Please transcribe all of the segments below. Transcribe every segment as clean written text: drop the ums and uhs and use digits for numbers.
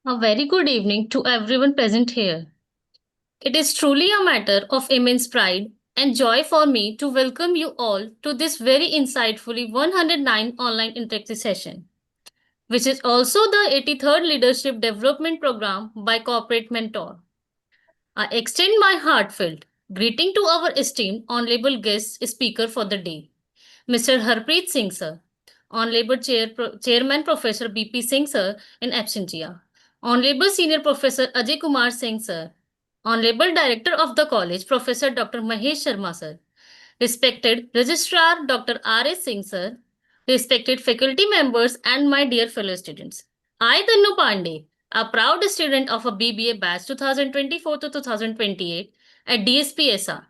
A very good evening to everyone present here. It is truly a matter of immense pride and joy for me to welcome you all to this very insightfully 109 online interactive session, which is also the 83rd Leadership Development Program by Corporate Mentor. I extend my heartfelt greeting to our esteemed honorable guest speaker for the day, Mr. Harpreet Singh sir, Honorable Chairman Professor BP Singh sir in absentia, Honorable Senior Professor Ajay Kumar Singh sir, Honorable Director of the College Professor Dr. Mahesh Sharma sir, respected Registrar Dr. R.S. Singh sir, respected faculty members and my dear fellow students. I, Tannu Pandey, a proud student of a BBA batch 2024 to 2028 at DSPSR,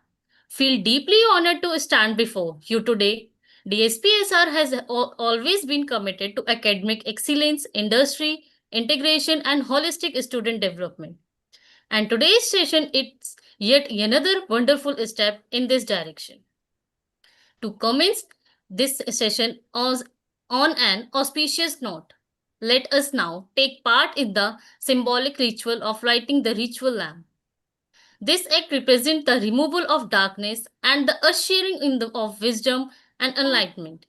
feel deeply honored to stand before you today. DSPSR has always been committed to academic excellence, industry, integration, and holistic student development. And today's session is yet another wonderful step in this direction. To commence this session on an auspicious note, let us now take part in the symbolic ritual of lighting the ritual lamp. This act represents the removal of darkness and the ushering in of wisdom and enlightenment.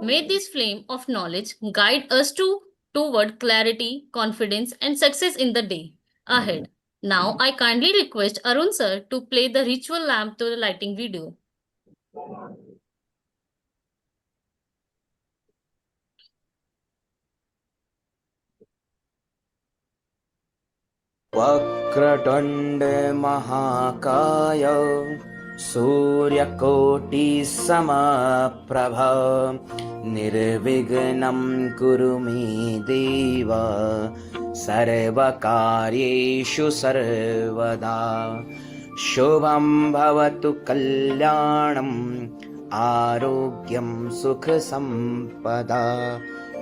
May this flame of knowledge guide us toward clarity, confidence, and success in the day ahead. Now, I kindly request Arun sir to play the ritual lamp to the lighting video. वक्रतुण्ड महाकाय सूर्यकोटिसमप्रभ निर्विघ्नं कुरु मे देव सर्वकार्येषु सर्वदा शुभं भवतु कल्याणम् आरोग्यं सुखसम्पदा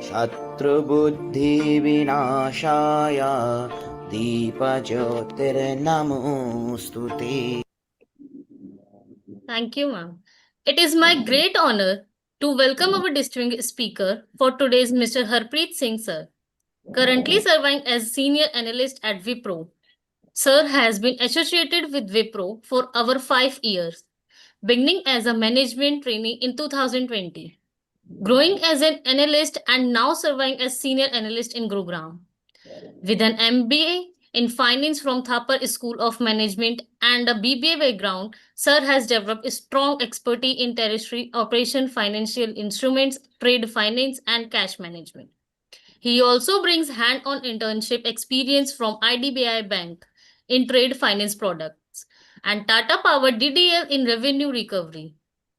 शत्रुबुद्धिविनाशाय दीपज्योतिर्नमोऽस्तुते. Thank you, ma'am. It is my great honor to welcome our distinguished speaker for today's Mr. Harpreet Singh sir, currently serving as senior analyst at Wipro. Sir has been associated with Wipro for over 5 years, beginning as a management trainee in 2020, growing as an analyst and now serving as senior analyst in Gurugram. With an MBA in finance from Thapar School of Management and a BBA background, Sir has developed a strong expertise in tertiary operation, financial instruments, trade finance, and cash management. He also brings hand-on internship experience from IDBI Bank in trade finance products and Tata Power DDL in revenue recovery.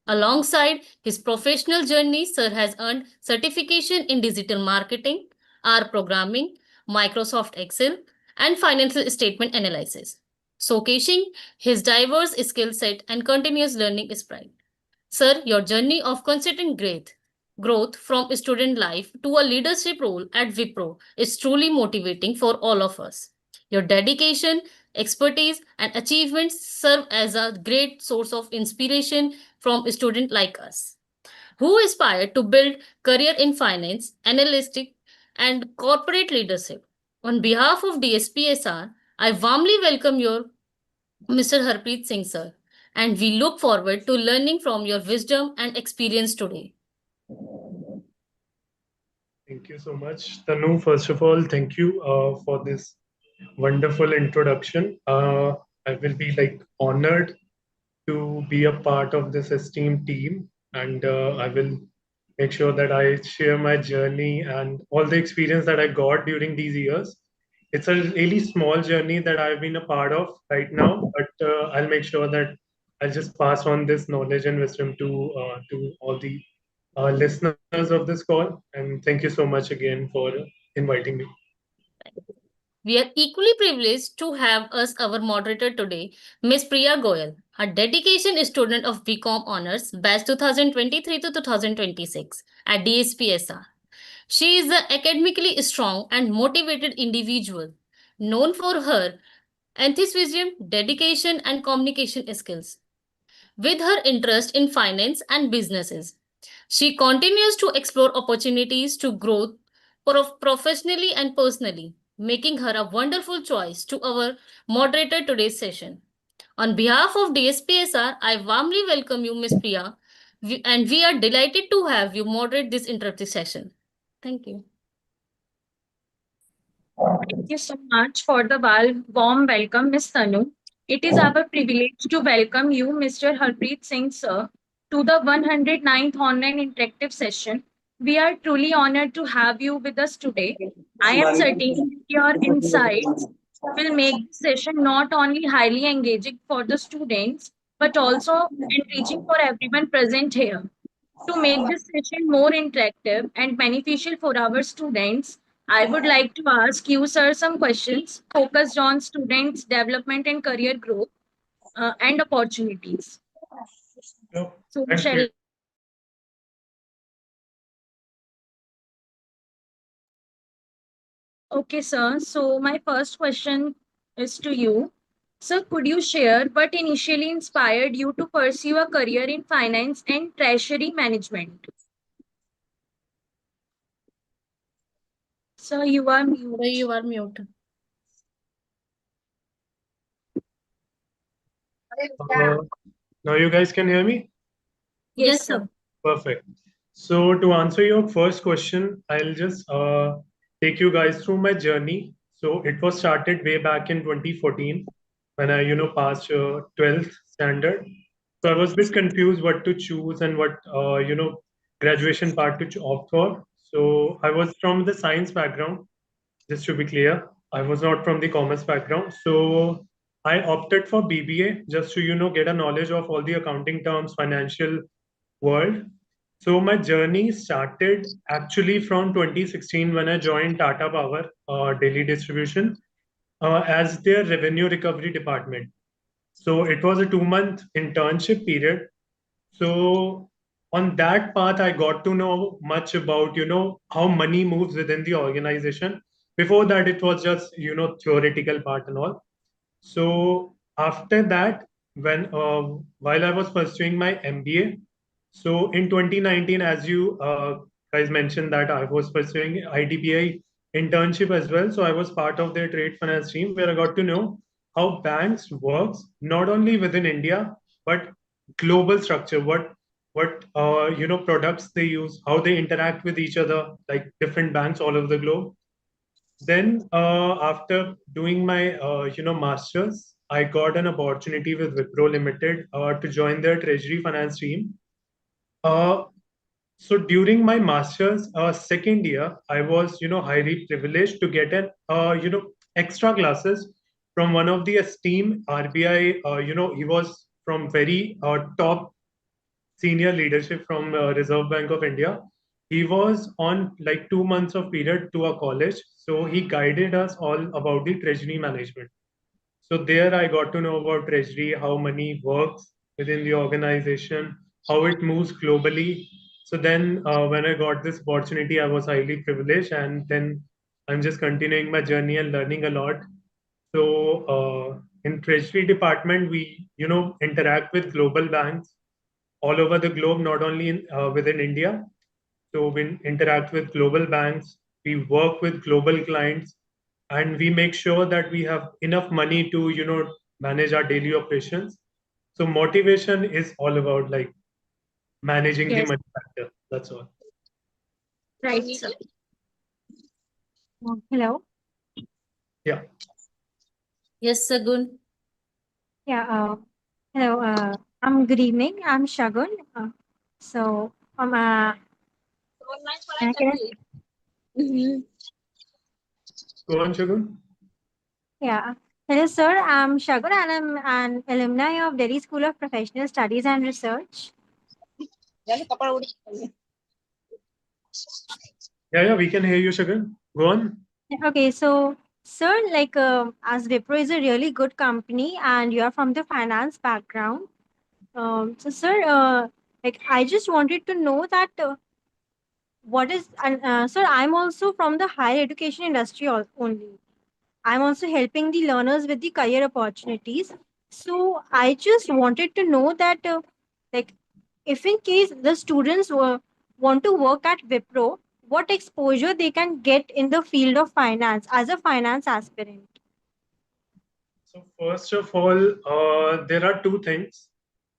Alongside his professional journey, Sir has earned certification in digital marketing, R programming, Microsoft Excel, and financial statement analysis, showcasing his diverse skill set and continuous learning spirit. Sir, your journey of consistent growth from student life to a leadership role at Wipro is truly motivating for all of us. Your dedication, expertise, and achievements serve as a great source of inspiration from students like us who aspire to build career in finance, analytics, and corporate leadership. On behalf of DSPSR, I warmly welcome your Mr. Harpreet Singh sir, and we look forward to learning from your wisdom and experience today. Thank you so much, Tanu. First of all, thank you for this wonderful introduction. I will be honored to be a part of this esteemed team, and I will make sure that I share my journey and all the experience that I got during these years. It's a really small journey that I've been a part of right now, but I'll make sure that I'll just pass on this knowledge and wisdom to all the listeners of this call. And thank you so much again for inviting me. We are equally privileged to have as our moderator today, Ms. Priya Goyal, a dedication student of BCom Honors, batch 2023 to 2026 at DSPSR. She is an academically strong and motivated individual, known for her enthusiasm, dedication, and communication skills. With her interest in finance and businesses, she continues to explore opportunities to grow professionally and personally. making her a wonderful choice to our moderator today's session. On behalf of DSPSR, I warmly welcome you, Ms. Priya, and we are delighted to have you moderate this interactive session. Thank you. Thank you so much for the warm welcome, Ms. Tanu. It is our privilege to welcome you, Mr. Harpreet Singh, sir, to the 109th online interactive session. We are truly honored to have you with us today. I am certain that your insights will make the session not only highly engaging for the students, but also enriching for everyone present here. To make this session more interactive and beneficial for our students, I would like to ask you, sir, some questions focused on students' development and career growth and opportunities. Yep. So, Thanks, shall Priya. Okay, sir. So, my first question is to you. Sir, could you share what initially inspired you to pursue a career in finance and treasury management? Sir, you are mute. You are mute. Uh, Now you guys can hear me? Yes, Yes, sir. sir. Perfect. So to answer your first question, I'll just take you guys through my journey. So it was started way back in 2014 when I, passed 12th standard. So I was a bit confused what to choose and what, graduation part to opt for. So I was from the science background, just to be clear. I was not from the commerce background. So I opted for BBA just to, get a knowledge of all the accounting terms, financial world. So my journey started actually from 2016 when I joined Tata Power, Delhi Distribution, as their revenue recovery department. So it was a 2 month internship period. So on that path, I got to know much about, how money moves within the organization. Before that, it was just, theoretical part and all. So after that, when while I was pursuing my MBA, so in 2019, as you guys mentioned that I was pursuing IDBI internship as well. So I was part of their trade finance team where I got to know how banks works not only within India but global structure. What products they use, how they interact with each other, like different banks all over the globe. Then, after doing my masters, I got an opportunity with Wipro Limited to join their treasury finance team. Uh, so during my masters second year, I was highly privileged to get an extra classes from one of the esteemed RBI. He was from very top senior leadership from Reserve Bank of India. He was on like 2 months of period to a college, so he guided us all about the treasury management. So there I got to know about treasury, how money works within the organization, how it moves globally. So then when I got this opportunity, I was highly privileged, and then I'm just continuing my journey and learning a lot. So in treasury department, we interact with global banks all over the globe, not only within India. So we interact with global banks, we work with global clients, and we make sure that we have enough money to manage our daily operations. So motivation is all about like managing the Yes, money factor. That's all. right, sir. Hello. Yeah. Yes, Sagun. Yeah. Hello. Good evening. I'm Shagun. So, can Mhm. Go on, Shagun. Yeah. Hello, sir. I'm Shagun, and I'm an alumni of Delhi School of Professional Studies and Research. Yeah, we can hear you, Shagun. Go on. Okay, so sir, as Wipro is a really good company, and you are from the finance background. So, sir, I just wanted to know that what is, and sir, I'm also from the higher education industry only. I'm also helping the learners with the career opportunities. So I just wanted to know that, like, if in case the students want to work at Wipro, what exposure they can get in the field of finance as a finance aspirant? So first of all, there are two things.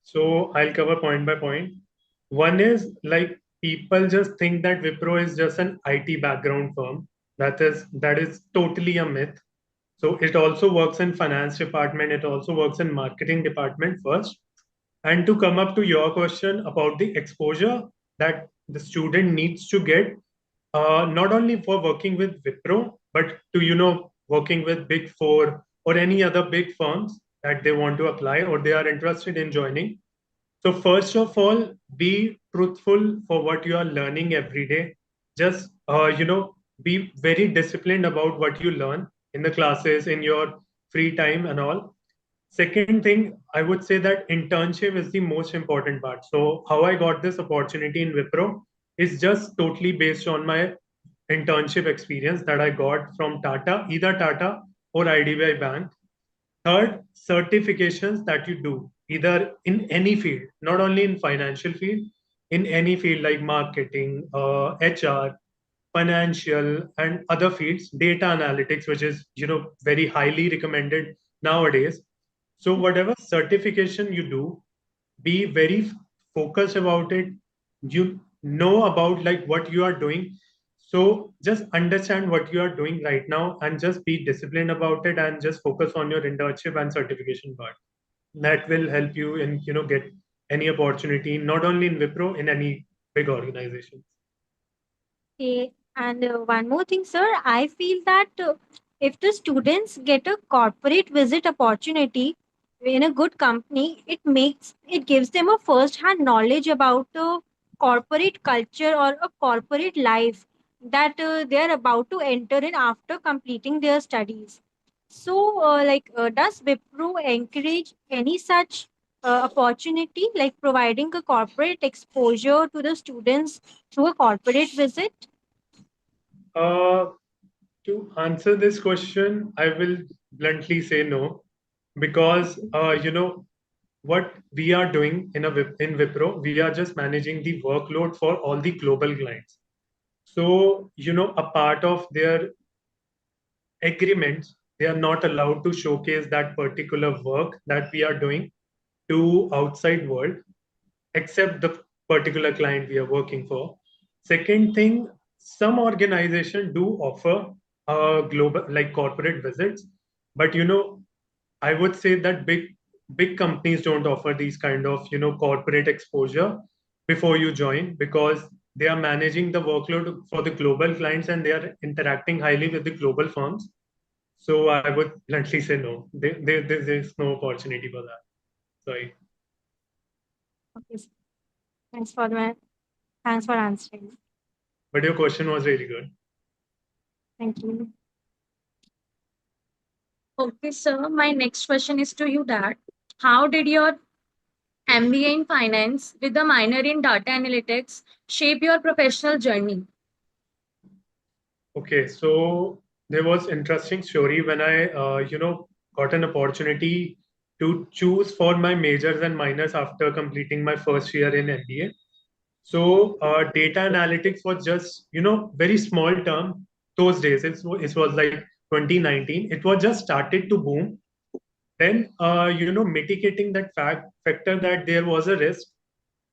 So I'll cover point by point. One is like people just think that Wipro is just an IT background firm. That is totally a myth. So it also works in finance department. It also works in marketing department first. And to come up to your question about the exposure that the student needs to get, not only for working with Wipro, but to working with Big Four or any other big firms that they want to apply or they are interested in joining. So first of all, be truthful for what you are learning every day. Just be very disciplined about what you learn in the classes, in your free time and all. Second thing, I would say that internship is the most important part. So how I got this opportunity in Wipro is just totally based on my internship experience that I got from Tata, either Tata or IDBI Bank. Third, certifications that you do, either in any field, not only in financial field, in any field like marketing, HR, financial, and other fields, data analytics, which is very highly recommended nowadays. So whatever certification you do, be very focused about it. You know about like what you are doing. So just understand what you are doing right now and just be disciplined about it and just focus on your internship and certification part. That will help you in get any opportunity, not only in Wipro, in any big organizations. Okay. And one more thing, sir, I feel that if the students get a corporate visit opportunity in a good company, it gives them a first-hand knowledge about corporate culture or a corporate life that they are about to enter in after completing their studies. So, does Wipro encourage any such opportunity, like providing a corporate exposure to the students through a corporate visit? uh, to answer this question, I will bluntly say no, because what we are doing in Wipro, we are just managing the workload for all the global clients. So, a part of their agreements, they are not allowed to showcase that particular work that we are doing to outside world, except the particular client we are working for. Second thing, some organization do offer global like corporate visits, but I would say that big companies don't offer these kind of corporate exposure before you join, because they are managing the workload for the global clients and they are interacting highly with the global firms. So I would bluntly say no. There's no opportunity for that. Sorry, Okay, sir. Thanks for the thanks for answering. but your question was really good. Thank you. Okay, sir. My next question is to you that how did your MBA in finance with a minor in data analytics shape your professional journey? Okay, so there was interesting story when I, got an opportunity to choose for my majors and minors after completing my first year in MBA. So data analytics was just, very small term those days. It was like 2019. It was just started to boom. Then, mitigating that factor that there was a risk.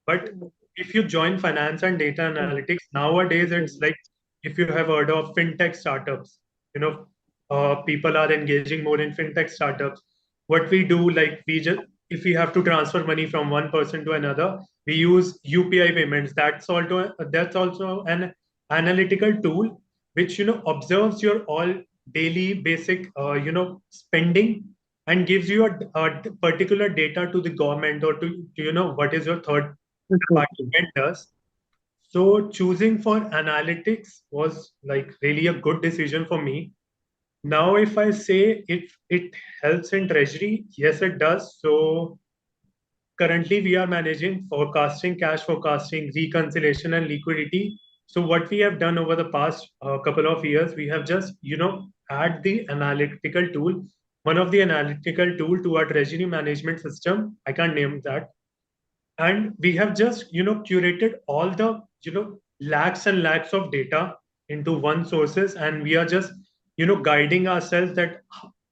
But if you join finance and data analytics, nowadays it's like if you have heard of fintech startups, people are engaging more in fintech startups. What we do, like we just if we have to transfer money from one person to another, we use UPI payments. That's also an analytical tool which observes your all daily basic spending and gives you a particular data to the government or to what is your third party does. So choosing for analytics was like really a good decision for me. Now, if I say if it helps in treasury, yes, it does. So currently we are managing forecasting, cash forecasting, reconciliation, and liquidity. So what we have done over the past couple of years, we have just add the analytical tool, one of the analytical tool to our treasury management system. I can't name that, and we have just curated all the lakhs and lakhs of data into one sources, and we are just guiding ourselves that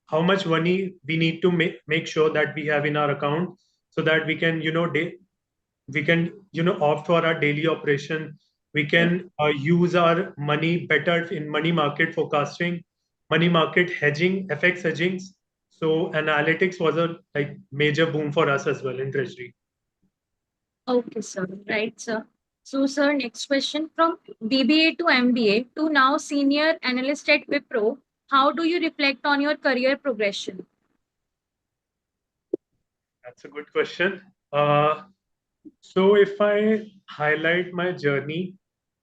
how much money we need to make sure that we have in our account, so that we can we can opt for our daily operation. We can use our money better in money market forecasting, money market hedging, FX hedging. So analytics was a like major boom for us as well in treasury. Okay, sir. Right, sir. So, sir, next question from BBA to MBA to now senior analyst at Wipro. How do you reflect on your career progression? That's a good question. So if I highlight my journey,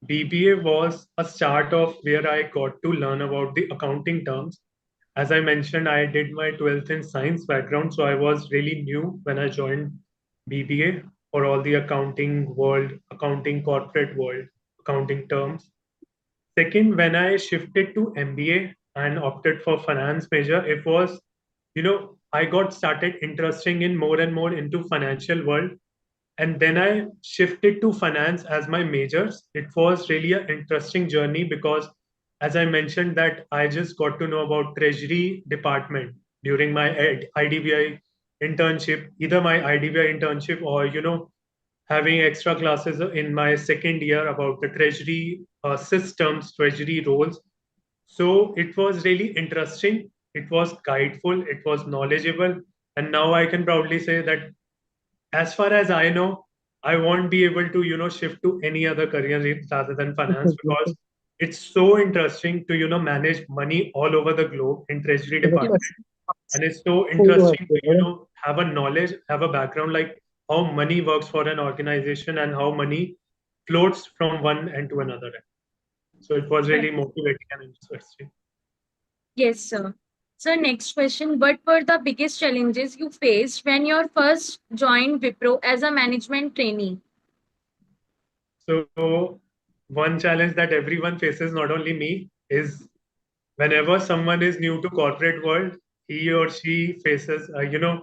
BBA was a start of where I got to learn about the accounting terms. As I mentioned, I did my 12th in science background, so I was really new when I joined BBA for all the accounting world, accounting corporate world, accounting terms. Second, when I shifted to MBA and opted for finance major, it was, I got started interesting in more and more into financial world. And then I shifted to finance as my majors. It was really an interesting journey because, as I mentioned, that I just got to know about Treasury department during my IDBI internship, either my IDBI internship or having extra classes in my second year about the Treasury systems, Treasury roles. So it was really interesting. It was guideful. It was knowledgeable. And now I can proudly say that as far as I know, I won't be able to, shift to any other career rather than finance because it's so interesting to, manage money all over the globe in treasury department. And it's so interesting to, have a knowledge, have a background like how money works for an organization and how money floats from one end to another end. So it was really motivating and interesting. Yes, sir. Sir, next question. What were the biggest challenges you faced when you first joined Wipro as a management trainee? So one challenge that everyone faces, not only me, is whenever someone is new to corporate world, he or she faces a,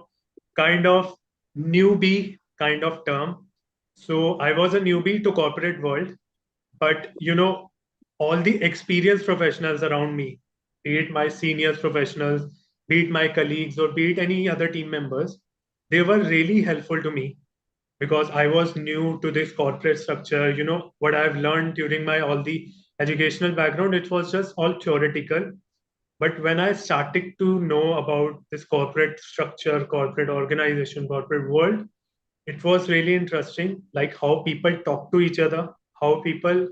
kind of newbie kind of term. So I was a newbie to corporate world, but all the experienced professionals around me, be it my seniors professionals, be it my colleagues, or be it any other team members, they were really helpful to me because I was new to this corporate structure. What I've learned during my all the educational background, it was just all theoretical. But when I started to know about this corporate structure, corporate organization, corporate world, it was really interesting, like how people talk to each other, how people,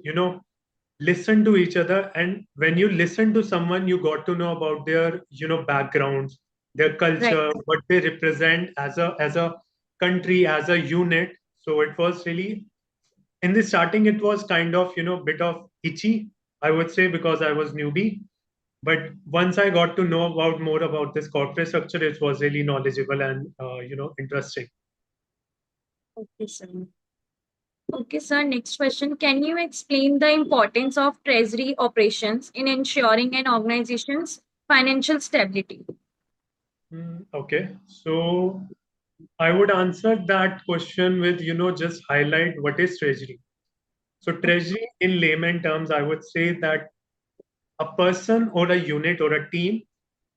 listen to each other. And when you listen to someone, you got to know about their, backgrounds, their Right. culture, what they represent as a country, as a unit. So it was really in the starting, it was kind of, bit of itchy, I would say, because I was newbie. But once I got to know about more about this corporate structure, it was really knowledgeable and interesting. Okay, sir. Okay, sir. Next question. Can you explain the importance of treasury operations in ensuring an organization's financial stability? Okay, so I would answer that question with just highlight what is treasury. So treasury in layman terms, I would say that a person or a unit or a team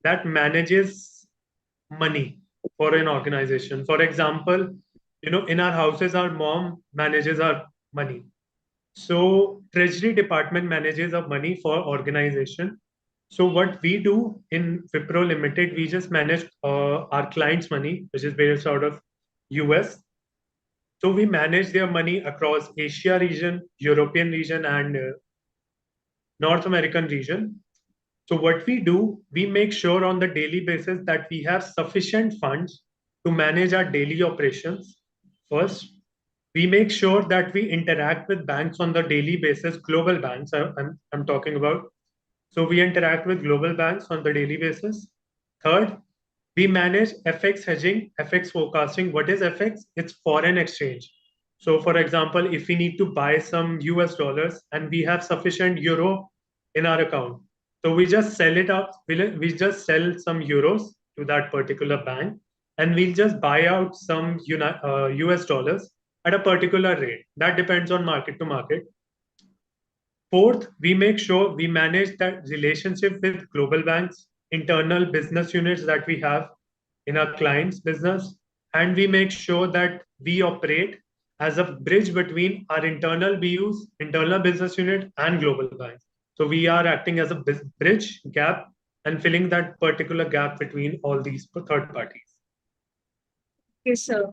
that manages money for an organization. For example, in our houses, our mom manages our money. So treasury department manages our money for organization. So what we do in Wipro Limited, we just manage our clients' money, which is based out of US. So we manage their money across Asia region, European region, and North American region. So what we do, we make sure on the daily basis that we have sufficient funds to manage our daily operations. First, we make sure that we interact with banks on the daily basis, global banks I'm talking about. So we interact with global banks on the daily basis. Third, we manage FX hedging, FX forecasting. What is FX? It's foreign exchange. So for example, if we need to buy some US dollars and we have sufficient euro in our account, so we just sell it up, we just sell some euros to that particular bank and we'll just buy out some US dollars at a particular rate. That depends on market to market. Fourth, we make sure we manage that relationship with global banks, internal business units that we have in our client's business, and we make sure that we operate as a bridge between our internal BUs, internal business unit, and global banks. So we are acting as a bridge gap and filling that particular gap between all these third parties. Okay, sir.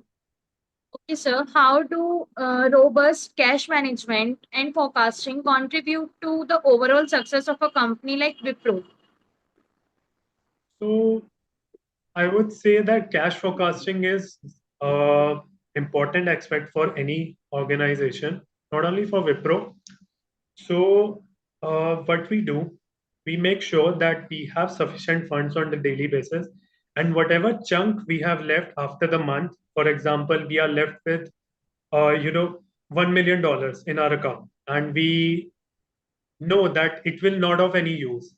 Okay, sir. How do robust cash management and forecasting contribute to the overall success of a company like Wipro? So I would say that cash forecasting is an important aspect for any organization, not only for Wipro. So, what we do, we make sure that we have sufficient funds on the daily basis, and whatever chunk we have left after the month, for example, we are left with, $1 million in our account, and we know that it will not of any use.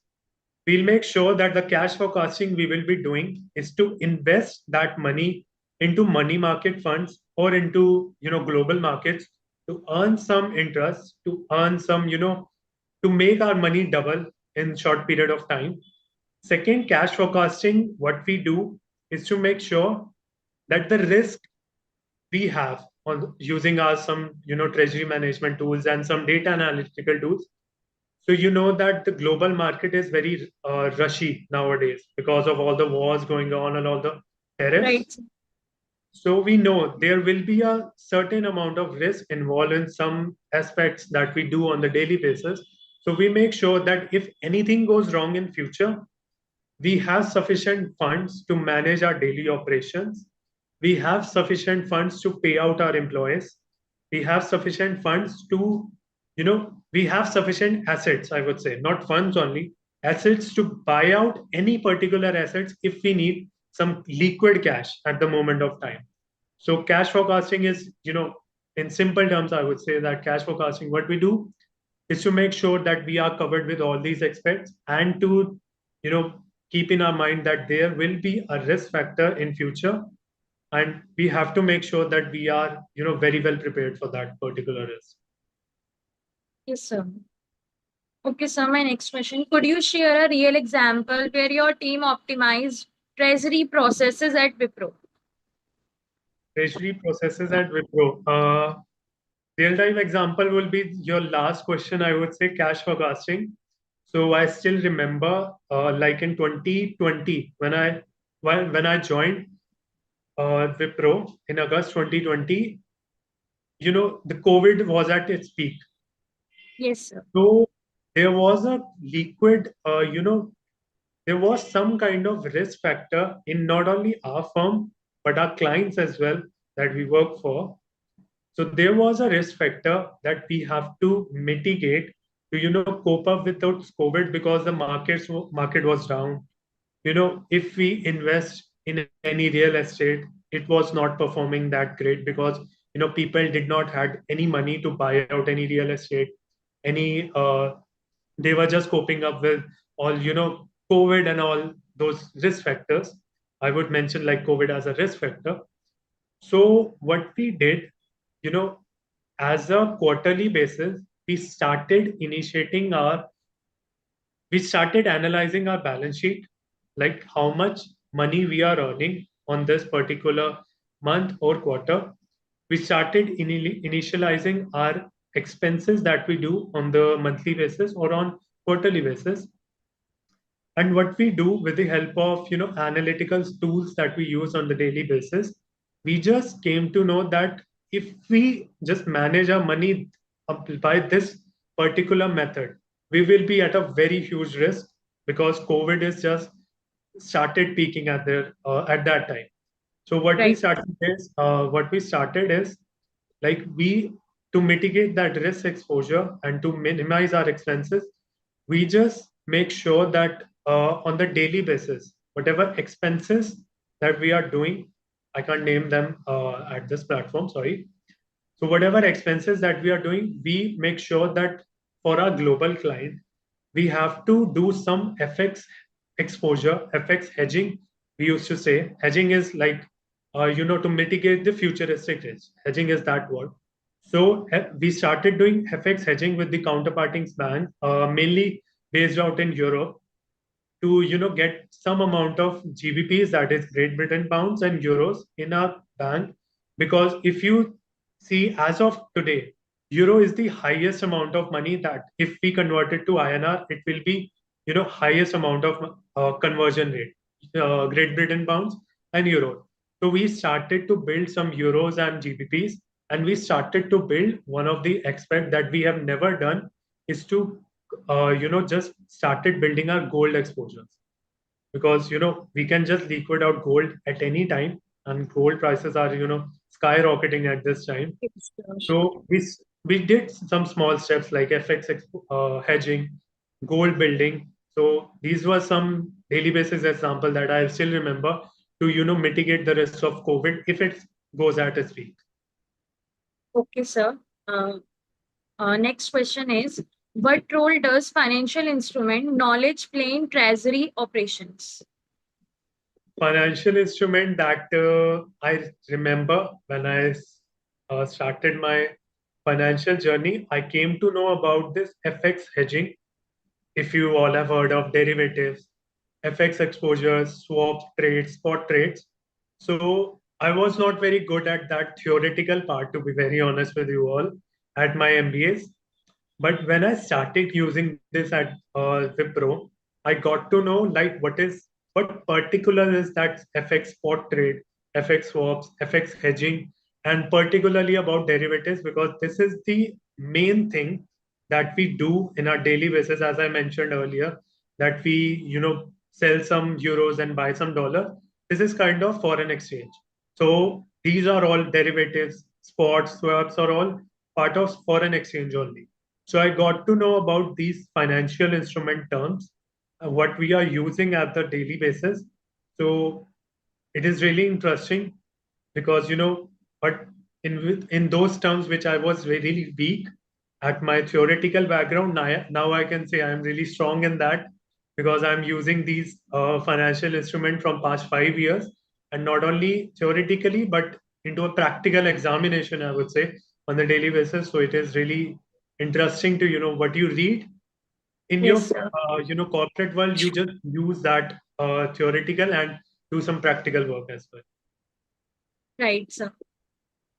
We'll make sure that the cash forecasting we will be doing is to invest that money into money market funds or into global markets to earn some interest, to earn some to make our money double in short period of time. Second, cash forecasting, what we do is to make sure that the risk we have on using our some treasury management tools and some data analytical tools. So you know that the global market is very rushy nowadays because of all the wars going on and all the tariffs. Right. So we know there will be a certain amount of risk involved in some aspects that we do on the daily basis. So we make sure that if anything goes wrong in future, we have sufficient funds to manage our daily operations. We have sufficient funds to pay out our employees. We have sufficient funds to, we have sufficient assets, I would say, not funds only, assets to buy out any particular assets if we need some liquid cash at the moment of time. So cash forecasting is, in simple terms, I would say that cash forecasting, what we do is to make sure that we are covered with all these aspects and to, keep in our mind that there will be a risk factor in future, and we have to make sure that we are, very well prepared for that particular risk. Yes, sir. Okay, sir. My next question. Could you share a real example where your team optimized treasury processes at Wipro? Treasury processes at Wipro. Real-time example will be your last question, I would say, cash forecasting. So I still remember, like in 2020, when I joined Wipro in August 2020, the COVID was at its peak. Yes, sir. So there was a liquid, there was some kind of risk factor in not only our firm, but our clients as well that we work for. So there was a risk factor that we have to mitigate to, cope up with those COVID because the market was down. If we invest in any real estate, it was not performing that great because, people did not had any money to buy out any real estate. They were just coping up with all, COVID and all those risk factors. I would mention like COVID as a risk factor. So what we did, you know, as a quarterly basis, we started analyzing our balance sheet, like how much money we are earning on this particular month or quarter. We started initializing our expenses that we do on the monthly basis or on quarterly basis. And what we do with the help of analytical tools that we use on the daily basis, we just came to know that if we just manage our money by this particular method, we will be at a very huge risk because COVID is just started peaking at that time. So Right. what we started is like we to mitigate that risk exposure and to minimize our expenses, we just make sure that on the daily basis, whatever expenses that we are doing, I can't name them at this platform, sorry. So whatever expenses that we are doing, we make sure that for our global client, we have to do some FX exposure, FX hedging. We used to say hedging is like, to mitigate the futuristic risk. Hedging is that word. So we started doing FX hedging with the counterparting bank, mainly based out in Europe, to get some amount of GBPs, that is Great Britain pounds and euros, in our bank. Because if you see, as of today, euro is the highest amount of money that if we convert it to INR, it will be highest amount of conversion rate, Great Britain pounds and euro. So we started to build some euros and GBPs, and we started to build one of the aspect that we have never done is to just started building our gold exposures, because we can just liquid out gold at any time, and gold prices are skyrocketing at this time. So we did some small steps like FX hedging, gold building. So these were some daily basis example that I still remember to mitigate the risk of COVID if it goes at its peak. Okay, sir. Next question is, what role does financial instrument knowledge play in treasury operations? Financial instrument that I remember when I started my financial journey, I came to know about this FX hedging. If you all have heard of derivatives, FX exposures, swaps, trades, spot trades. So I was not very good at that theoretical part, to be very honest with you all, at my MBAs. But when I started using this at Wipro, I got to know like what particular is that FX spot trade, FX swaps, FX hedging, and particularly about derivatives, because this is the main thing that we do in our daily basis. As I mentioned earlier, that we sell some euros and buy some dollar. This is kind of foreign exchange. So these are all derivatives, spots, swaps are all part of foreign exchange only. So I got to know about these financial instrument terms, what we are using at the daily basis. So it is really interesting, because but in those terms which I was really weak at my theoretical background, now I can say I am really strong in that, because I'm using these financial instrument from past 5 years, and not only theoretically but into a practical examination, I would say, on the daily basis. So it is really interesting to what you read in your Yes, sir. corporate world, you just use that theoretical and do some practical work as well. Right, sir.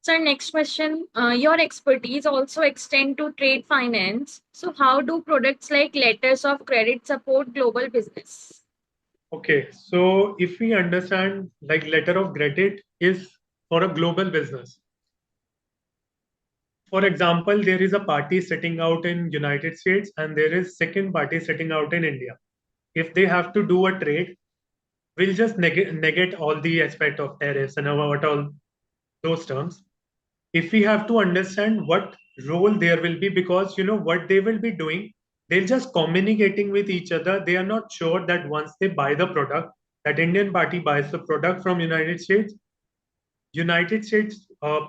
Sir, next question. Your expertise also extend to trade finance. So how do products like letters of credit support global business? Okay, so if we understand, like, letter of credit is for a global business. For example, there is a party sitting out in United States and there is second party sitting out in India. If they have to do a trade, we'll just negate all the aspect of tariffs and what all those terms. If we have to understand what role there will be, because what they will be doing, they're just communicating with each other. They are not sure that once they buy the product, that Indian party buys the product from United States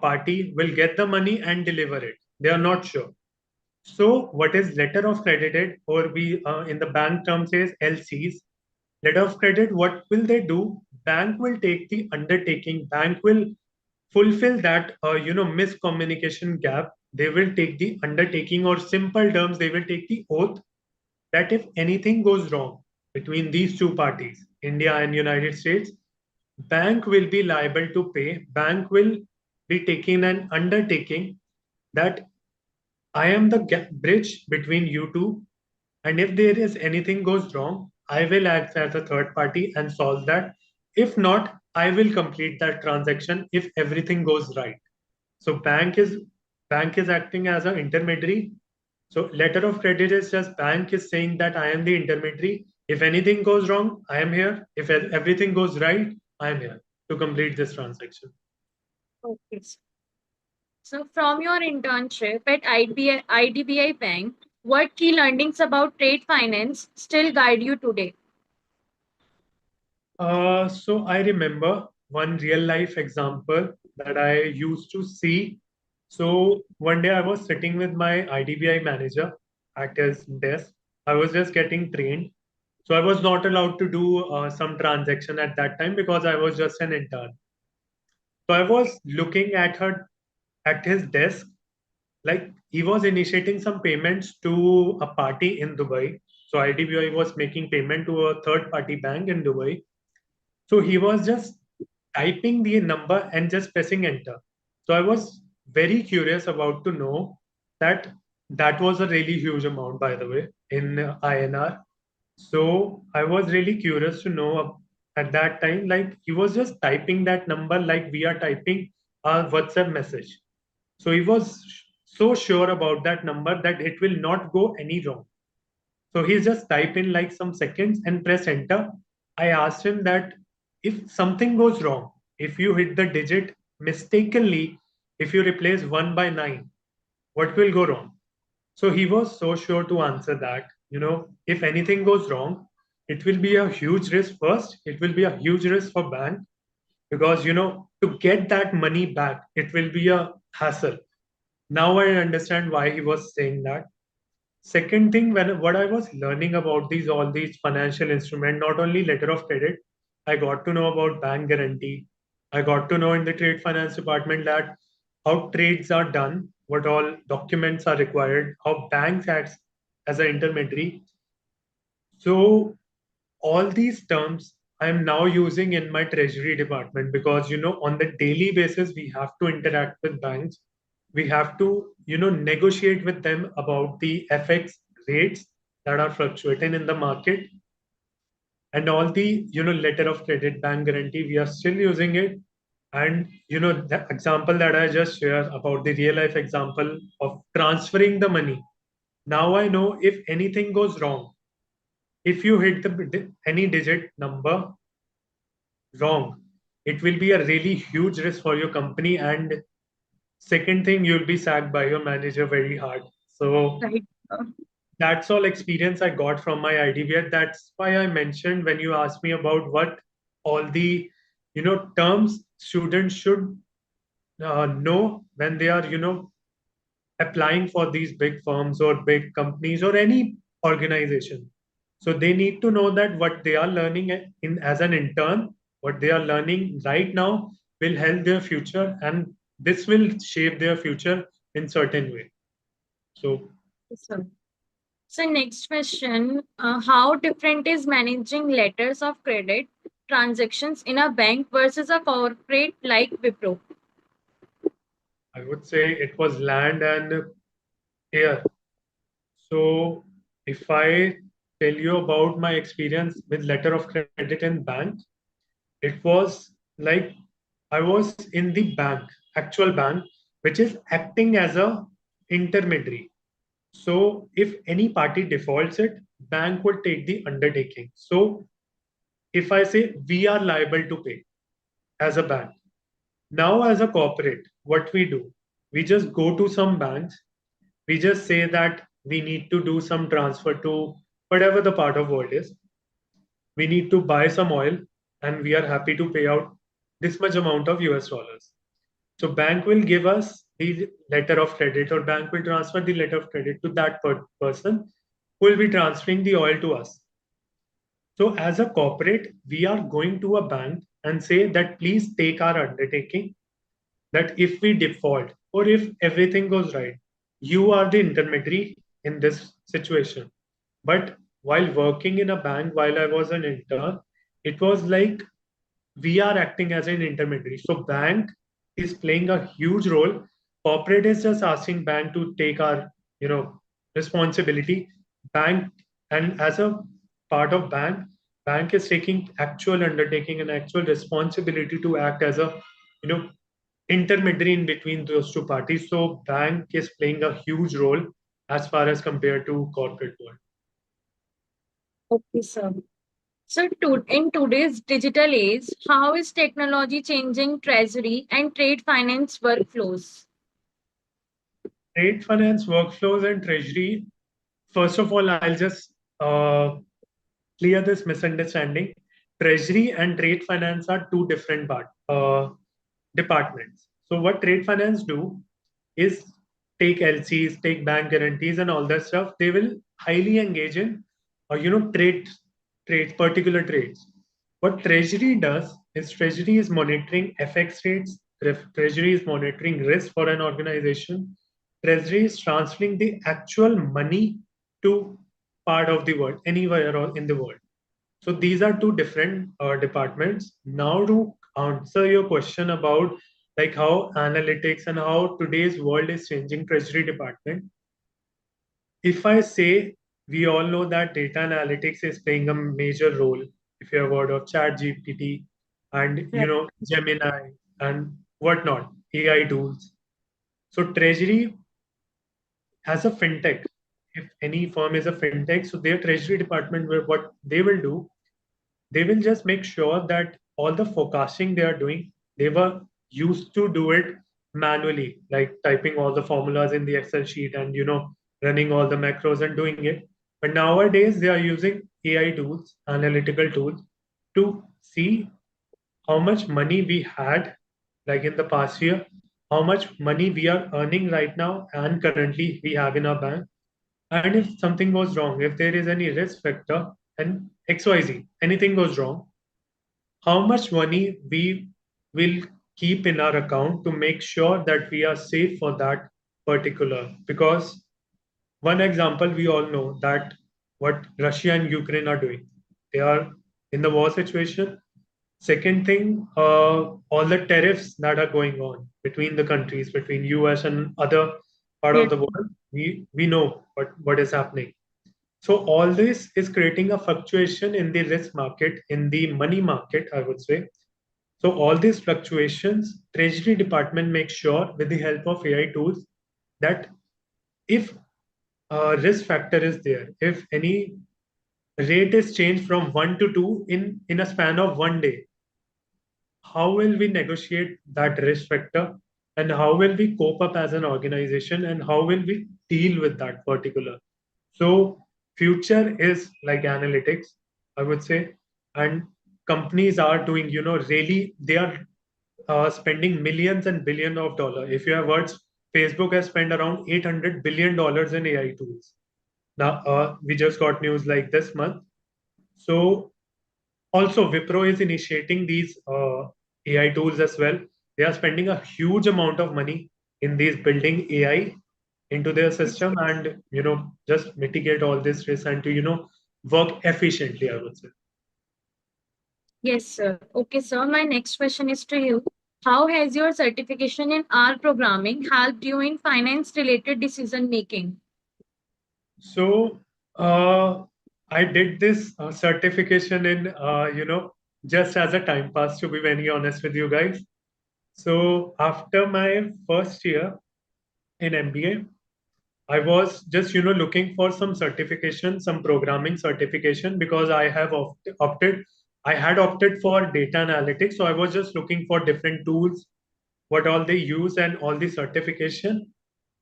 party will get the money and deliver it. They are not sure. So what is letter of credited, or we in the bank term says LCs, letter of credit, what will they do? Bank will take the undertaking. Bank will fulfill that miscommunication gap. They will take the undertaking, or simple terms, they will take the oath that if anything goes wrong between these two parties, India and United States, bank will be liable to pay. Bank will be taking an undertaking that I am the bridge between you two, and if there is anything goes wrong, I will act as a third party and solve that. If not, I will complete that transaction if everything goes right. So bank is acting as an intermediary. So letter of credit is just bank is saying that I am the intermediary. If anything goes wrong, I am here. If everything goes right, I am here to complete this transaction. Okay. So from your internship at IDBI Bank, what key learnings about trade finance still guide you today? So I remember one real life example that I used to see. So one day I was sitting with my IDBI manager at his desk. I was just getting trained. So I was not allowed to do some transaction at that time because I was just an intern. So I was looking at his desk, like he was initiating some payments to a party in Dubai. So IDBI was making payment to a third party bank in Dubai. So he was just typing the number and just pressing enter. So I was very curious about to know that that was a really huge amount, by the way, in INR. So I was really curious to know at that time, like he was just typing that number like we are typing a WhatsApp message. So he was so sure about that number that it will not go any wrong. So he just type in like some seconds and press enter. I asked him that if something goes wrong, if you hit the digit mistakenly, if you replace 1 by 9, what will go wrong? So he was so sure to answer that, if anything goes wrong, it will be a huge risk first. It will be a huge risk for bank because, to get that money back, it will be a hassle. Now I understand why he was saying that. Second thing, when what I was learning about all these financial instruments, not only letter of credit, I got to know about bank guarantee. I got to know in the trade finance department that how trades are done, what all documents are required, how banks acts as an intermediary. So all these terms I am now using in my treasury department because on the daily basis we have to interact with banks. We have to negotiate with them about the FX rates that are fluctuating in the market, and all the letter of credit, bank guarantee, we are still using it. And the example that I just shared about the real life example of transferring the money, now I know if anything goes wrong, if you hit any digit number wrong, it will be a really huge risk for your company. And second thing, you'll be sacked by your manager very hard. So Right. that's all experience I got from my IDBA. That's why I mentioned when you asked me about what all the terms students should know when they are applying for these big firms or big companies or any organization. So they need to know that what they are learning in as an intern, what they are learning right now will help their future, and this will shape their future in certain way. So So, so next question, how different is managing letters of credit transactions in a bank versus a corporate like Wipro? I would say it was land and air. So if I tell you about my experience with letter of credit in bank, it was like I was in the bank, actual bank, which is acting as a intermediary. So if any party defaults it, bank would take the undertaking. So if I say we are liable to pay as a bank, now as a corporate, what we do, we just go to some banks, we just say that we need to do some transfer to whatever the part of world is. We need to buy some oil and we are happy to pay out this much amount of US dollars. So bank will give us the letter of credit, or bank will transfer the letter of credit to that person who will be transferring the oil to us. So as a corporate, we are going to a bank and say that please take our undertaking that if we default or if everything goes right, you are the intermediary in this situation. But while working in a bank, while I was an intern, it was like we are acting as an intermediary. So bank is playing a huge role. Corporate is just asking bank to take our, responsibility. Bank, and as a part of bank, bank is taking actual undertaking and actual responsibility to act as a, you know, intermediary in between those two parties. So bank is playing a huge role as far as compared to corporate world. Okay, sir. So, in today's digital age, how is technology changing treasury and trade finance workflows? Trade finance workflows and treasury. First of all, I'll just clear this misunderstanding. Treasury and trade finance are two different departments. So what trade finance do is take LCs, take bank guarantees, and all that stuff. They will highly engage in, trades, particular trades. What Treasury does is Treasury is monitoring FX rates. Treasury is monitoring risk for an organization. Treasury is transferring the actual money to part of the world, anywhere in the world. So these are two different departments. Now to answer your question about like how analytics and how today's world is changing Treasury Department, if I say we all know that data analytics is playing a major role. If you have heard of Chat GPT and Gemini and whatnot, AI tools. So Treasury has a fintech. If any firm is a fintech, so their Treasury department will what they will do, they will just make sure that all the forecasting they are doing, they were used to do it manually, like typing all the formulas in the Excel sheet and running all the macros and doing it. But nowadays they are using AI tools, analytical tools, to see how much money we had like in the past year, how much money we are earning right now and currently we have in our bank. And if something goes wrong, if there is any risk factor and XYZ, anything goes wrong, how much money we will keep in our account to make sure that we are safe for that particular. Because one example, we all know that what Russia and Ukraine are doing, they are in the war situation. Second thing, all the tariffs that are going on between the countries, between US and other part of Yes. the world, we know what is happening. So all this is creating a fluctuation in the risk market, in the money market, I would say. So all these fluctuations, Treasury Department makes sure with the help of AI tools that if a risk factor is there, if any rate is changed from 1 to 2 in a span of 1 day, how will we negotiate that risk factor and how will we cope up as an organization and how will we deal with that particular. So future is like analytics, I would say, and companies are doing, really, they are spending millions and billion of dollars. If you have heard, Facebook has spent around $800 billion in AI tools. Now, we just got news like this month. So also, Wipro is initiating these AI tools as well. They are spending a huge amount of money in these building AI into their system and just mitigate all this risk and to work efficiently, I would say. Yes, sir. Okay, sir. My next question is to you. How has your certification in R programming helped you in finance related decision making? So I did this certification in just as a time pass, to be very honest with you guys. So after my first year in MBA, I was just looking for some certification, some programming certification because I have opted. I had opted for data analytics, so I was just looking for different tools, what all they use, and all the certification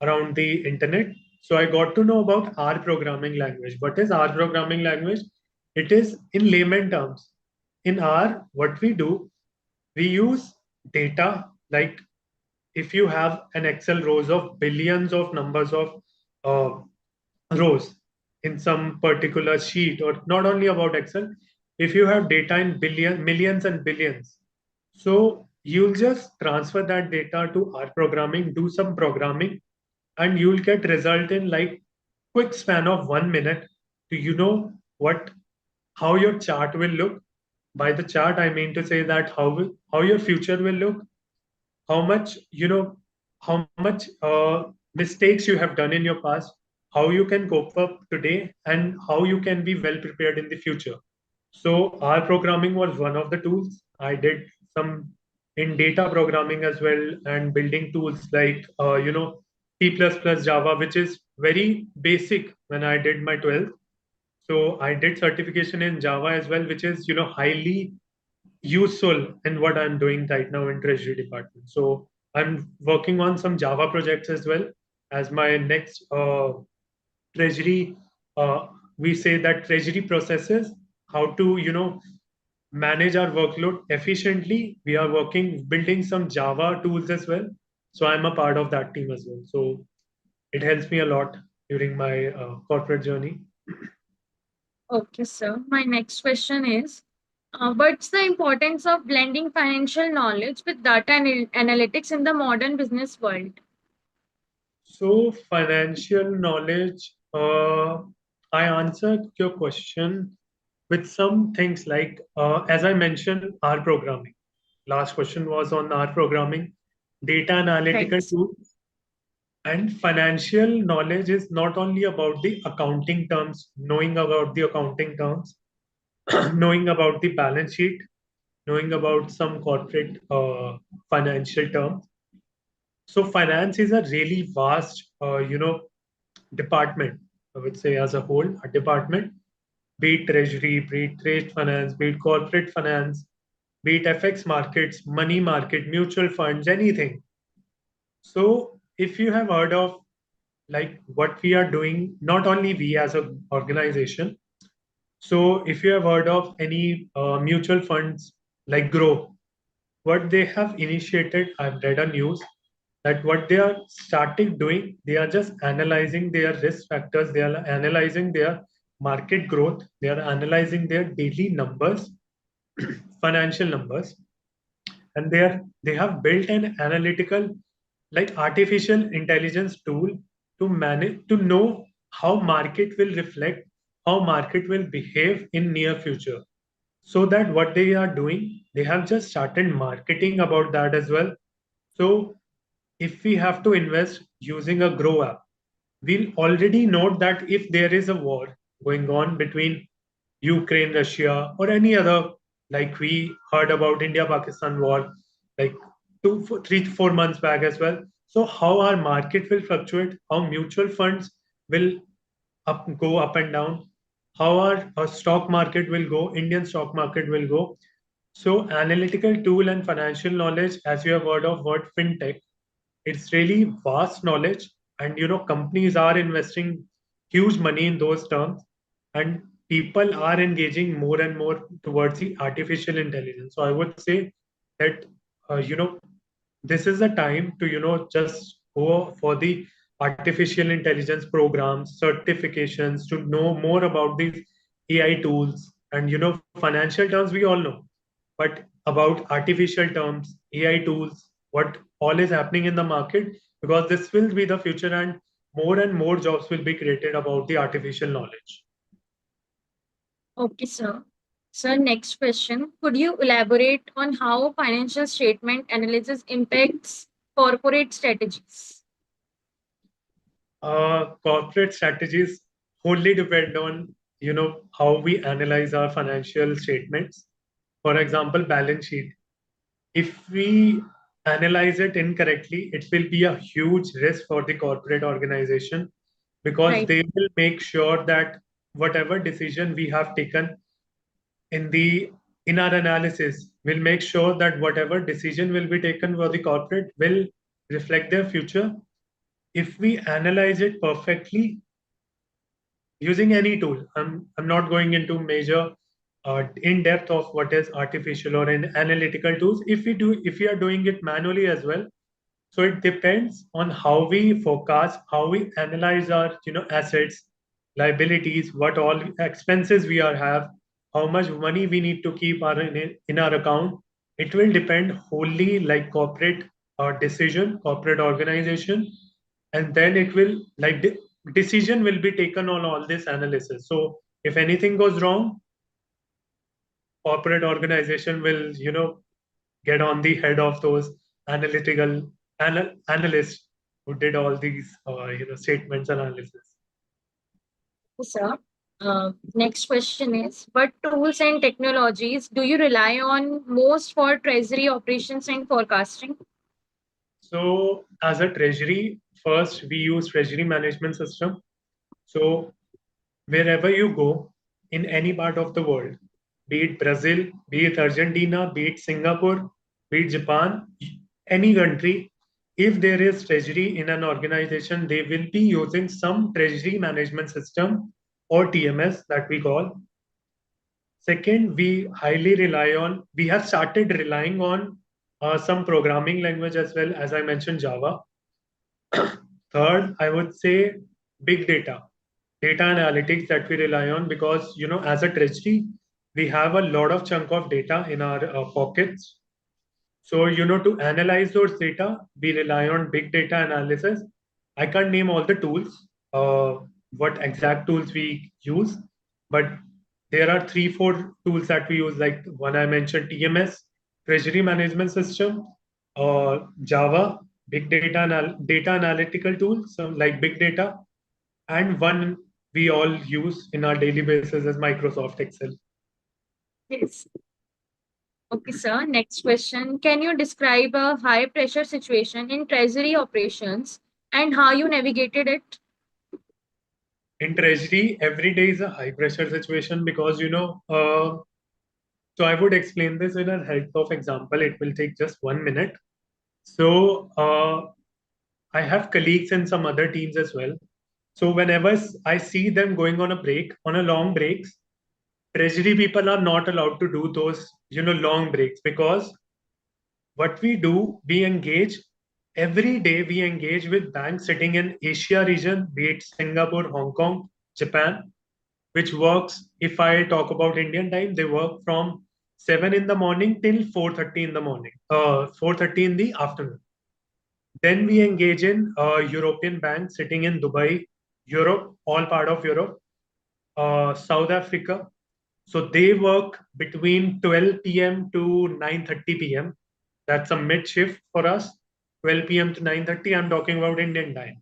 around the internet. So I got to know about R programming language. What is R programming language? It is in layman terms. In R, what we do, we use data like if you have an Excel rows of billions of numbers of uh, rows in some particular sheet, or not only about Excel, if you have data in millions and billions, so you'll just transfer that data to R programming, do some programming, and you'll get result in like quick span of 1 minute to what how your chart will look. By the chart, I mean to say that how your future will look, how much how much mistakes you have done in your past, how you can cope up today, and how you can be well prepared in the future. So R programming was one of the tools. I did some in data programming as well and building tools like C++ Java, which is very basic when I did my 12th. So I did certification in Java as well, which is highly useful in what I'm doing right now in Treasury Department. So I'm working on some Java projects as well as my next Treasury. We say that Treasury processes how to manage our workload efficiently. We are working building some Java tools as well. So I'm a part of that team as well. So it helps me a lot during my corporate journey. Okay, sir. My next question is what's the importance of blending financial knowledge with data analytics in the modern business world? So financial knowledge, I answered your question with some things like, as I mentioned, R programming. Last question was on R programming, data analytical Right. tools, and financial knowledge is not only about the accounting terms, knowing about the accounting terms, knowing about the balance sheet, knowing about some corporate financial terms. So finance is a really vast, department. I would say as a whole, a department, be it treasury, be it trade finance, be it corporate finance, be it FX markets, money market, mutual funds, anything. So if you have heard of like what we are doing, not only we as an organization. So if you have heard of any mutual funds like Grow, what they have initiated, I've read a news that what they are starting doing, they are just analyzing their risk factors, they are analyzing their market growth, they are analyzing their daily numbers, financial numbers, and they have built an analytical like artificial intelligence tool to manage to know how market will reflect, how market will behave in near future. So that what they are doing, they have just started marketing about that as well. So if we have to invest using a Grow app, we'll already know that if there is a war going on between Ukraine, Russia, or any other, like we heard about India-Pakistan war, like 3, 4 months back as well. So how our market will fluctuate, how mutual funds will go up and down, how our stock market will go, Indian stock market will go. So analytical tool and financial knowledge, as you have heard of word fintech, it's really vast knowledge, and companies are investing huge money in those terms, and people are engaging more and more towards the artificial intelligence. So I would say that this is the time to just go for the artificial intelligence programs, certifications, to know more about these AI tools. And financial terms we all know, but about artificial terms, AI tools, what all is happening in the market, because this will be the future, and more jobs will be created about the artificial knowledge. Okay, sir. Sir, next question. Could you elaborate on how financial statement analysis impacts corporate strategies? Corporate strategies wholly depend on how we analyze our financial statements. For example, balance sheet. If we analyze it incorrectly, it will be a huge risk for the corporate organization, because Right. they will make sure that whatever decision we have taken in the in our analysis will make sure that whatever decision will be taken for the corporate will reflect their future. If we analyze it perfectly using any tool, I'm not going into major in depth of what is artificial or in analytical tools. If we are doing it manually as well, so it depends on how we forecast, how we analyze our assets, liabilities, what all expenses we are have, how much money we need to keep in our account. It will depend wholly like corporate decision, corporate organization, and then it will like decision will be taken on all this analysis. So if anything goes wrong, corporate organization will get on the head of those analytical analysts who did all these statements analysis. Sir, next question is, what tools and technologies do you rely on most for treasury operations and forecasting? So as a treasury, first we use treasury management system. So wherever you go in any part of the world, be it Brazil, be it Argentina, be it Singapore, be it Japan, any country, if there is treasury in an organization, they will be using some treasury management system or TMS that we call. Second, we have started relying on some programming language as well, as I mentioned, Java. Third, I would say big data analytics that we rely on, because as a treasury we have a lot of chunk of data in our pockets. So to analyze those data we rely on big data analysis. I can't name all the tools, what exact tools we use, but there are 3, 4 tools that we use. Like one I mentioned, TMS, Treasury Management System, Java, big data analytical tools, so like big data, and one we all use in our daily basis is Microsoft Excel. Yes. Okay, sir. Next question. Can you describe a high pressure situation in treasury operations and how you navigated it? In Treasury, every day is a high pressure situation because so I would explain this in a help of example. It will take just 1 minute. So I have colleagues in some other teams as well. So whenever I see them going on a break, on a long breaks, treasury people are not allowed to do those, long breaks, because what we do, we engage every day. We engage with banks sitting in Asia region, be it Singapore, Hong Kong, Japan, which works. If I talk about Indian time, they work from 7 in the morning till 4:30 in the morning, 4:30 in the afternoon. Then we engage in European banks sitting in Dubai, Europe, all part of Europe, South Africa. So they work between 12 p.m. to 9:30 p.m. That's a mid shift for us. 12 p.m. to 9:30. I'm talking about Indian time.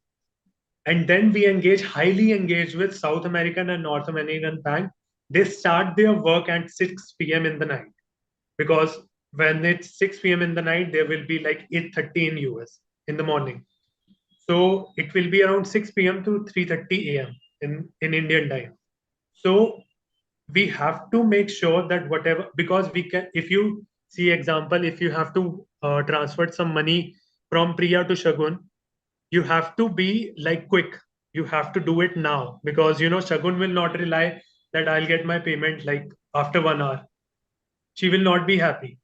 And then we engage, highly engage with South American and North American bank. They start their work at 6 p.m. in the night, because when it's 6 p.m. in the night, there will be like 8:30 in US in the morning. So it will be around 6 p.m. to 3:30 a.m. in Indian time. So we have to make sure that whatever, because we can, if you see example, if you have to transfer some money from Priya to Shagun, you have to be like quick. You have to do it now, because Shagun will not rely that I'll get my payment like after 1 hour. She will not be happy.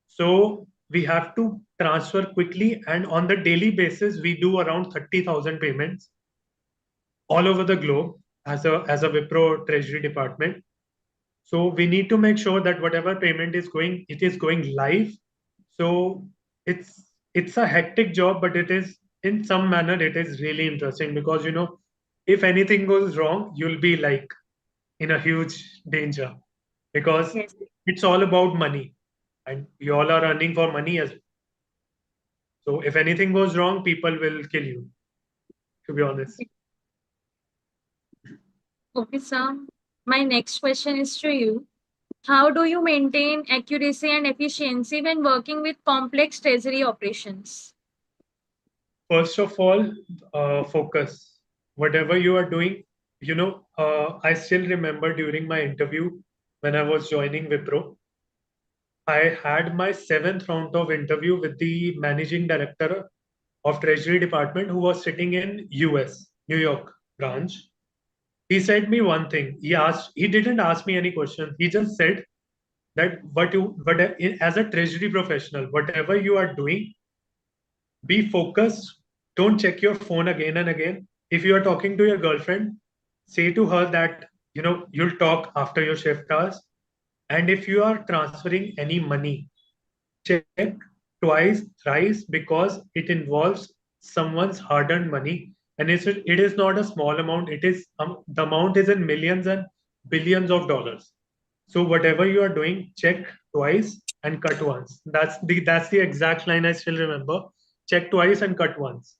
So we have to transfer quickly, and on the daily basis, we do around 30,000 payments all over the globe as a Wipro Treasury department. So we need to make sure that whatever payment is going, it is going live. So it's a hectic job, but it is, in some manner, it is really interesting, because if anything goes wrong, you'll be like in a huge danger, because Yes. it's all about money, and we all are earning for money as well. So if anything goes wrong, people will kill you, to be honest. Okay, sir. My next question is to you. How do you maintain accuracy and efficiency when working with complex treasury operations? First of all, focus. Whatever you are doing, I still remember during my interview when I was joining Wipro, I had my 7th round of interview with the managing director of Treasury Department, who was sitting in US, New York branch. He said me one thing. He didn't ask me any questions. He just said that as a treasury professional, whatever you are doing, be focused. Don't check your phone again and again. If you are talking to your girlfriend, say to her that you'll talk after your shift hours. And if you are transferring any money, check twice, thrice, because it involves someone's hard-earned money, and it is not a small amount. It is the amount is in millions and billions of dollars. So whatever you are doing, check twice and cut once. That's the exact line I still remember. Check twice and cut once.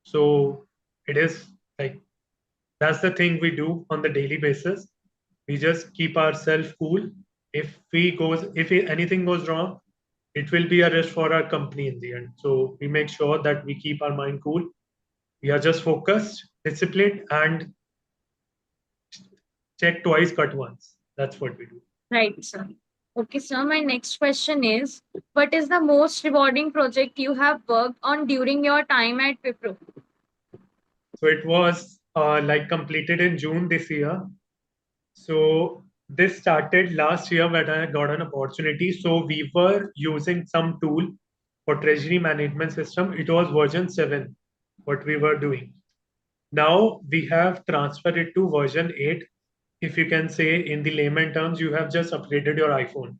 So it is like, that's the thing we do on the daily basis. We just keep ourselves cool. If anything goes wrong, it will be a risk for our company in the end. So we make sure that we keep our mind cool. We are just focused, disciplined, and check twice, cut once. That's what we do. Right, sir. Okay, sir. My next question is, what is the most rewarding project you have worked on during your time at Wipro? So it was like completed in June this year. So this started last year when I got an opportunity. So we were using some tool for treasury management system. It was version 7, what we were doing. Now we have transferred it to version 8. If you can say in the layman terms, you have just upgraded your iPhone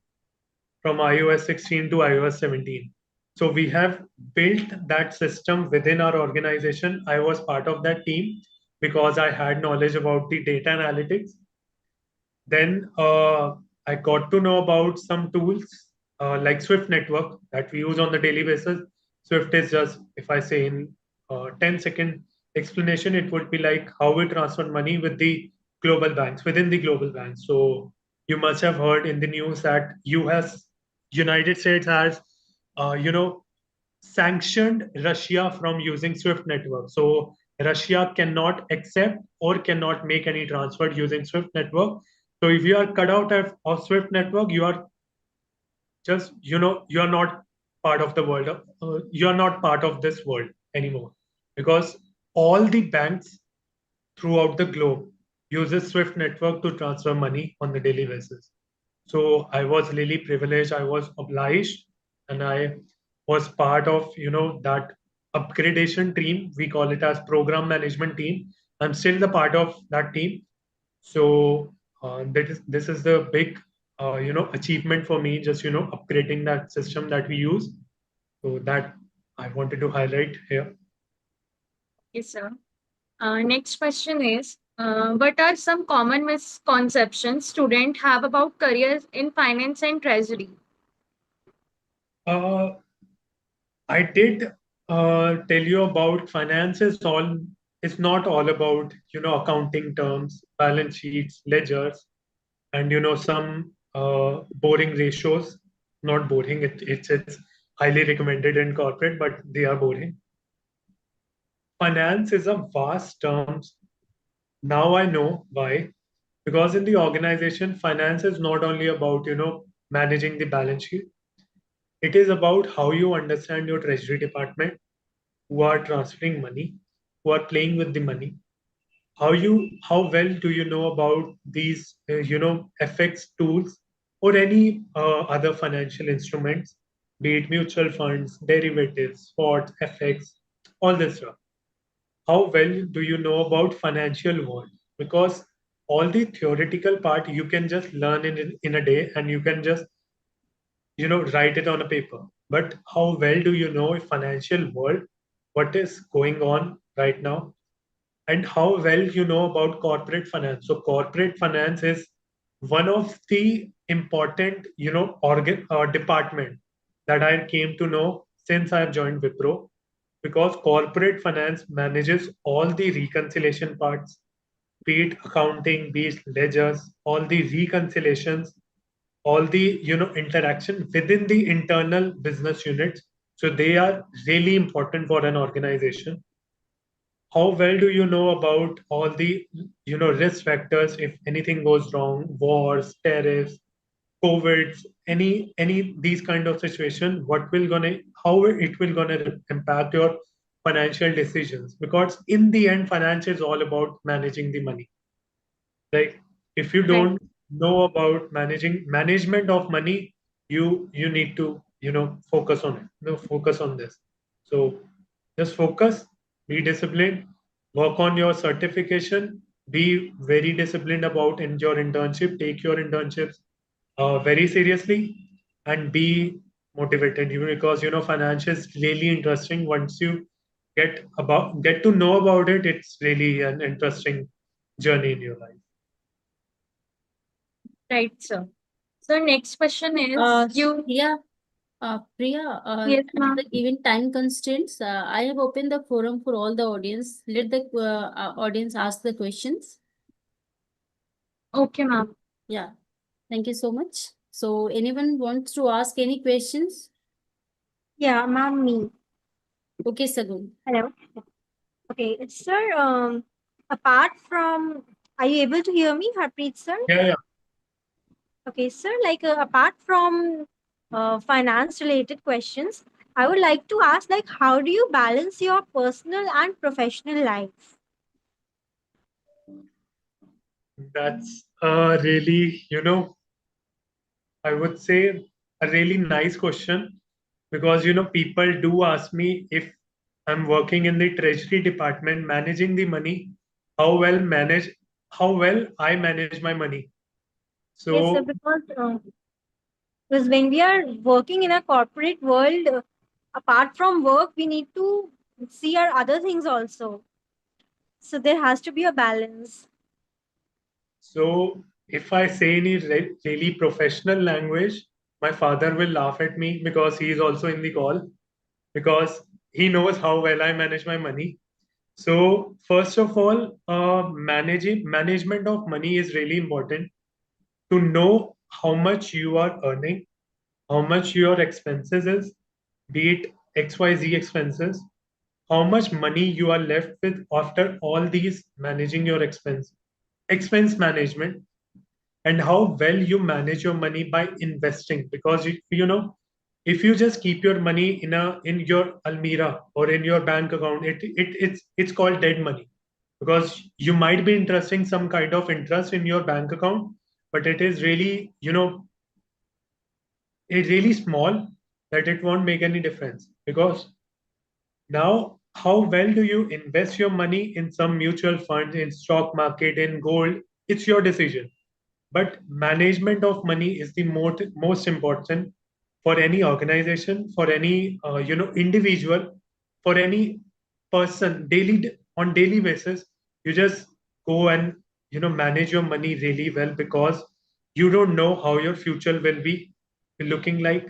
from iOS 16 to iOS 17. So we have built that system within our organization. I was part of that team because I had knowledge about the data analytics. Then I got to know about some tools like Swift Network that we use on the daily basis. Swift is just, if I say in 10-second explanation, it would be like how we transfer money with the global banks, within the global banks. So you must have heard in the news that United States has, sanctioned Russia from using Swift network. So Russia cannot accept or cannot make any transfer using Swift network. So if you are cut out of Swift network, you are just, you are not part of the world. You are not part of this world anymore because all the banks throughout the globe uses Swift network to transfer money on the daily basis. So I was really privileged. I was obliged, and I was part of that upgradation team. We call it as program management team. I'm still the part of that team. So this is the big achievement for me. Just upgrading that system that we use. So that I wanted to highlight here. Yes, sir. Next question is, what are some common misconceptions students have about careers in finance and treasury? Uh, I did tell you about finance is all. It's not all about accounting terms, balance sheets, ledgers, and some boring ratios. Not boring. It's highly recommended in corporate, but they are boring. Finance is a vast term. Now I know why. Because in the organization, finance is not only about managing the balance sheet. It is about how you understand your treasury department, who are transferring money, who are playing with the money. How well do you know about these FX tools or any other financial instruments, be it mutual funds, derivatives, spot, FX, all this stuff. How well do you know about financial world? Because all the theoretical part you can just learn in a day and you can just write it on a paper. But how well do you know a financial world, what is going on right now, and how well you know about corporate finance? So corporate finance is one of the important organ department that I came to know since I have joined Wipro, because corporate finance manages all the reconciliation parts, be it accounting, be it ledgers, all the reconciliations, all the interaction within the internal business units. So they are really important for an organization. How well do you know about all the risk factors if anything goes wrong, wars, tariffs, COVIDs, any these kind of situation, what will gonna how it will gonna impact your financial decisions? Because in the end, finance is all about managing the money. Like if you Right. don't know about management of money, you need to focus on it. Focus on this. So just focus, be disciplined, work on your certification, be very disciplined about in your internship, take your internships very seriously, and be motivated. Because finance is really interesting. Once you get to know about it, it's really an interesting journey in your life. Right, sir. So next question is, you. Yeah, Priya, Yes, as ma'am. the given time constraints, I have opened the forum for all the audience. Let the audience ask the questions. Okay, ma'am. Yeah, thank you so much. So, anyone wants to ask any questions? Yeah, ma'am, me. Okay, Sagun. Hello. Okay, sir. Apart from, are you able to hear me, Harpreet, sir? Yeah. Okay, sir. Like apart from finance-related questions, I would like to ask, like, how do you balance your personal and professional life? That's really, I would say a really nice question, because, people do ask me if I'm working in the treasury department, managing the money, how well manage, how well I manage my money. Yes, sir. So Because when we are working in a corporate world, apart from work, we need to see our other things also. So there has to be a balance. So if I say any really professional language, my father will laugh at me because he is also in the call because he knows how well I manage my money. So first of all, management of money is really important to know how much you are earning, how much your expenses is, be it XYZ expenses, how much money you are left with after all these managing your expense management, and how well you manage your money by investing. Because you know, if you just keep your money in your almira or in your bank account, it's called dead money, because you might be interesting some kind of interest in your bank account, but it is really, you know, it's really small that it won't make any difference. Because now, how well do you invest your money in some mutual funds, in stock market, in gold? It's your decision. But management of money is the most important for any organization, for any individual, for any person. On daily basis, you just go and manage your money really well, because you don't know how your future will be looking like,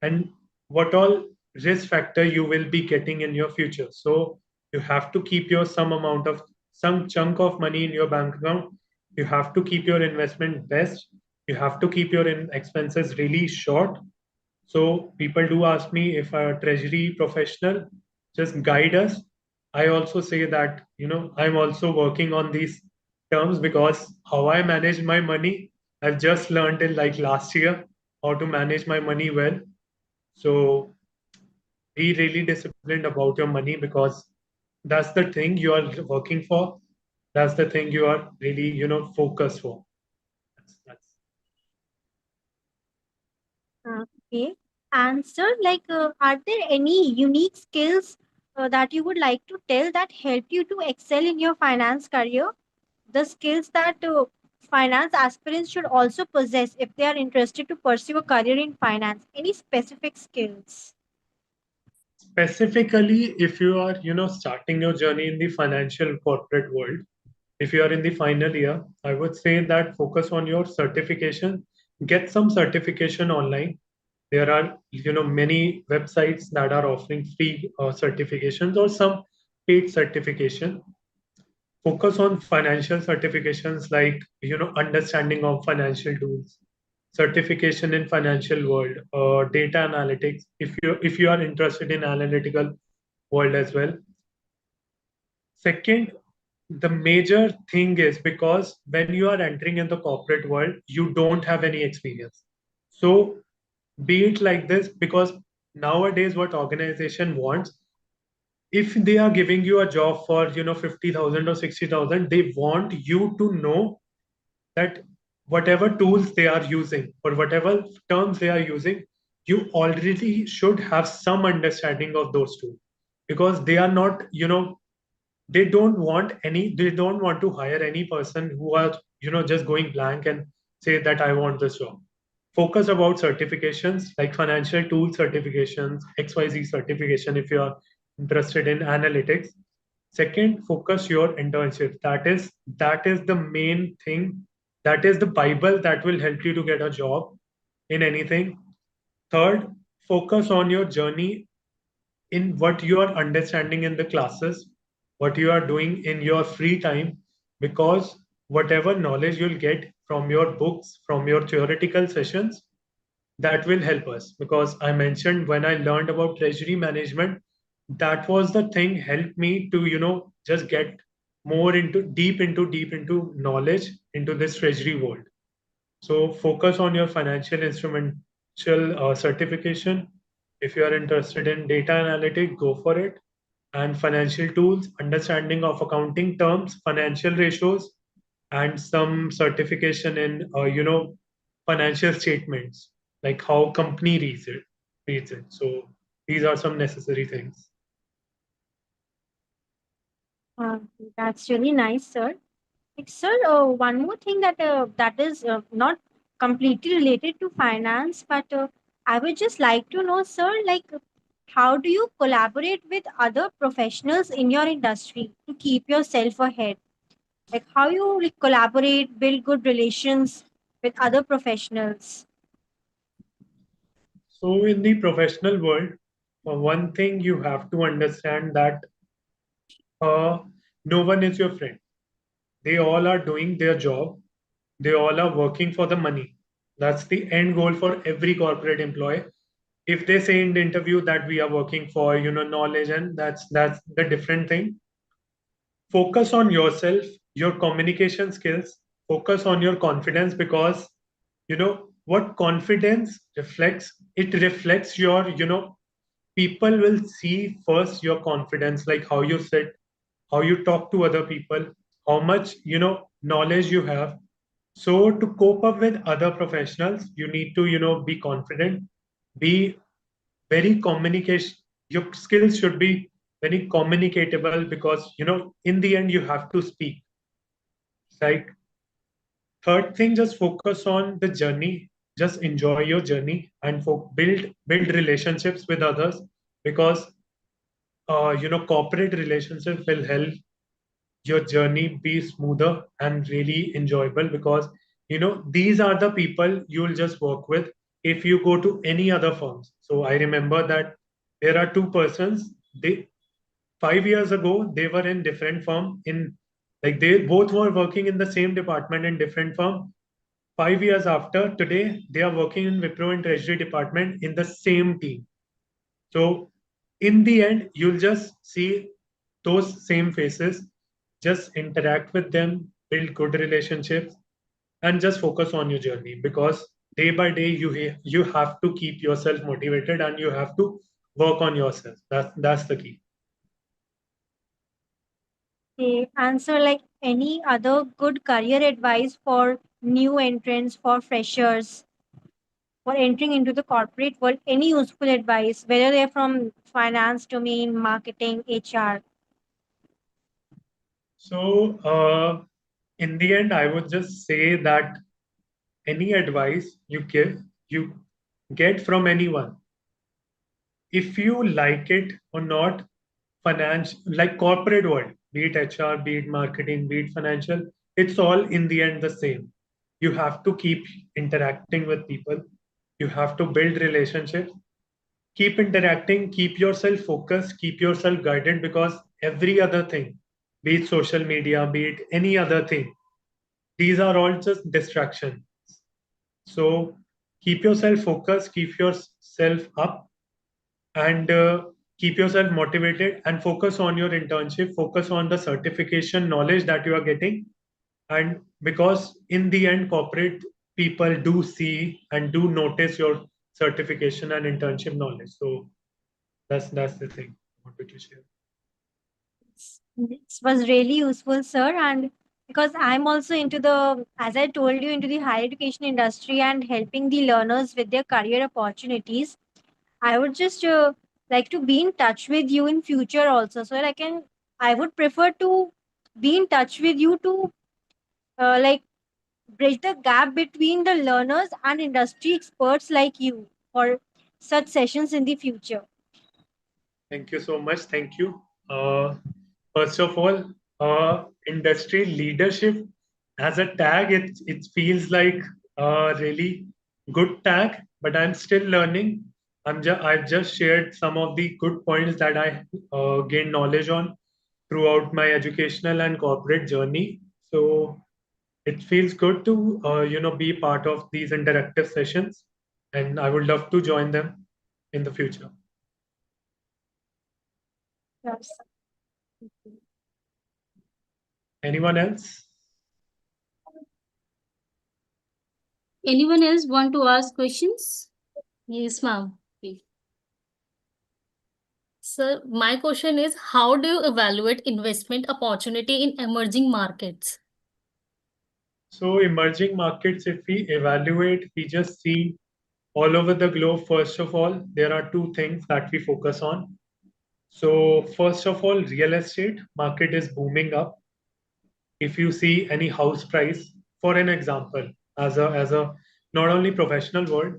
and what all risk factor you will be getting in your future. So you have to keep your some chunk of money in your bank account. You have to keep your investment best. You have to keep your expenses really short. So people do ask me if a treasury professional just guide us. I also say that, I'm also working on these terms, because how I manage my money, I've just learned in like last year how to manage my money well. So be really disciplined about your money, because that's the thing you are working for. That's the thing you are really, focused for. That's Okay. And sir, are there any unique skills that you would like to tell that help you to excel in your finance career? The skills that finance aspirants should also possess if they are interested to pursue a career in finance. Any specific skills? specifically if you are, starting your journey in the financial corporate world. If you are in the final year, I would say that focus on your certification. Get some certification online. There are, many websites that are offering free certifications or some paid certification. Focus on financial certifications, like understanding of financial tools, certification in financial world, data analytics, if you are interested in analytical world as well. Second, the major thing is, because when you are entering in the corporate world, you don't have any experience. So be it like this, because nowadays what organization wants, if they are giving you a job for 50,000 or 60,000, they want you to know that whatever tools they are using or whatever terms they are using, you already should have some understanding of those tools. Because they are not, they don't want to hire any person who are just going blank and say that I want this job. Focus about certifications like financial tool certifications, XYZ certification if you are interested in analytics. Second, focus your internship. That is the main thing. That is the Bible that will help you to get a job in anything. Third, focus on your journey in what you are understanding in the classes, what you are doing in your free time, because whatever knowledge you'll get from your books, from your theoretical sessions, that will help us. Because I mentioned when I learned about treasury management, that was the thing helped me to just get more into deep into knowledge into this treasury world. So focus on your financial instrumental certification. If you are interested in data analytics, go for it. And financial tools, understanding of accounting terms, financial ratios, and some certification in financial statements, like how company reads it. So these are some necessary things. Uh, that's really nice, sir. Sir, one more thing that is not completely related to finance, but I would just like to know, sir, how do you collaborate with other professionals in your industry to keep yourself ahead? Like how you collaborate, build good relations with other professionals? So in the professional world, one thing you have to understand that uh, no one is your friend. They all are doing their job. They all are working for the money. That's the end goal for every corporate employee. If they say in the interview that we are working for, knowledge, and that's the different thing. Focus on yourself, your communication skills, focus on your confidence, because what confidence reflects, it reflects your, people will see first your confidence, like how you sit, how you talk to other people, how much knowledge you have. So to cope up with other professionals, you need to be confident, be very communication, your skills should be very communicatable, because in the end you have to speak. Like, third thing, just focus on the journey, just enjoy your journey, and build relationships with others, because corporate relationship will help your journey be smoother and really enjoyable, because these are the people you'll just work with if you go to any other firms. So I remember that there are two persons, they 5 years ago they were in different firm, in like they both were working in the same department in different firm. 5 years after, today they are working in Wipro and Treasury department in the same team. So in the end, you'll just see those same faces, just interact with them, build good relationships, and just focus on your journey, because day by day you have to keep yourself motivated and you have to work on yourself. That's the key. Okay. And so, like any other good career advice for new entrants, for freshers, for entering into the corporate world, any useful advice, whether they're from finance domain, marketing, HR? So in the end, I would just say that any advice you get from anyone, if you like it or not, finance, like corporate world, be it HR, be it marketing, be it financial, it's all in the end the same. You have to keep interacting with people, you have to build relationships, keep interacting, keep yourself focused, keep yourself guided, because every other thing, be it social media, be it any other thing, these are all just distractions. So keep yourself focused, keep yourself up, and keep yourself motivated, and focus on your internship, focus on the certification knowledge that you are getting. And because in the end, corporate people do see and do notice your certification and internship knowledge. So that's the thing I wanted to share. This was really useful, sir. And because I'm also into the, as I told you, into the higher education industry and helping the learners with their career opportunities, I would just like to be in touch with you in future also. So I would prefer to be in touch with you to like bridge the gap between the learners and industry experts like you for such sessions in the future. Thank you so much. Thank you. First of all, industry leadership as a tag, it feels like a really good tag, but I'm still learning. I've just shared some of the good points that I gained knowledge on throughout my educational and corporate journey. So it feels good to be part of these interactive sessions, and I would love to join them in the future. Yes. Anyone else? Anyone else want to ask questions? Yes, ma'am. Please. Sir, my question is, how do you evaluate investment opportunity in emerging markets? So emerging markets, if we evaluate, we just see all over the globe. First of all, there are two things that we focus on. So first of all, real estate market is booming up. If you see any house price, for an example, as a not only professional world,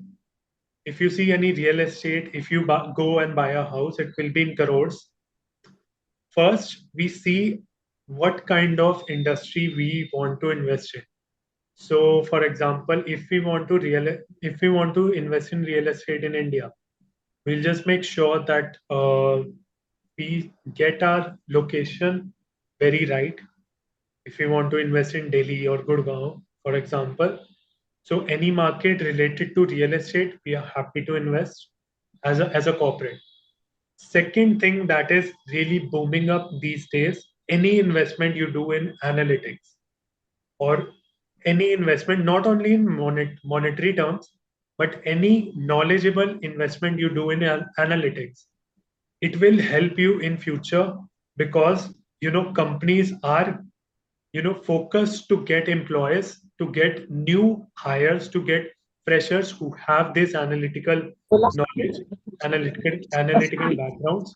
if you see any real estate, if you go and buy a house, it will be in crores. First, we see what kind of industry we want to invest in. So, for example, if we want to invest in real estate in India, we'll just make sure that we get our location very right. If we want to invest in Delhi or Gurgaon, for example, so any market related to real estate, we are happy to invest as a corporate. Second thing that is really booming up these days, any investment you do in analytics or any investment, not only in monetary terms, but any knowledgeable investment you do in analytics, it will help you in future because companies are focused to get employees, to get new hires, to get freshers who have this analytical knowledge, analytical backgrounds.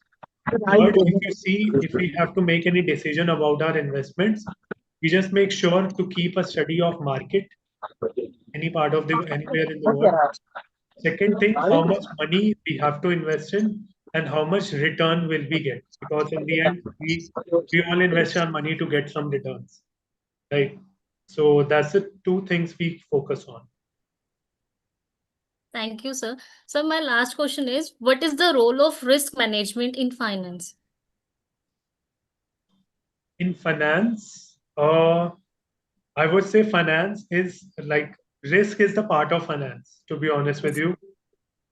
Third, if you see, if we have to make any decision about our investments, we just make sure to keep a study of market, any part of the anywhere in the world. Second thing, how much money we have to invest in and how much return will we get? Because in the end, we all invest our money to get some returns, right? So that's the two things we focus on. Thank you, sir. So my last question is, what is the role of risk management in finance? In finance, I would say finance is like risk is the part of finance, to be honest with you.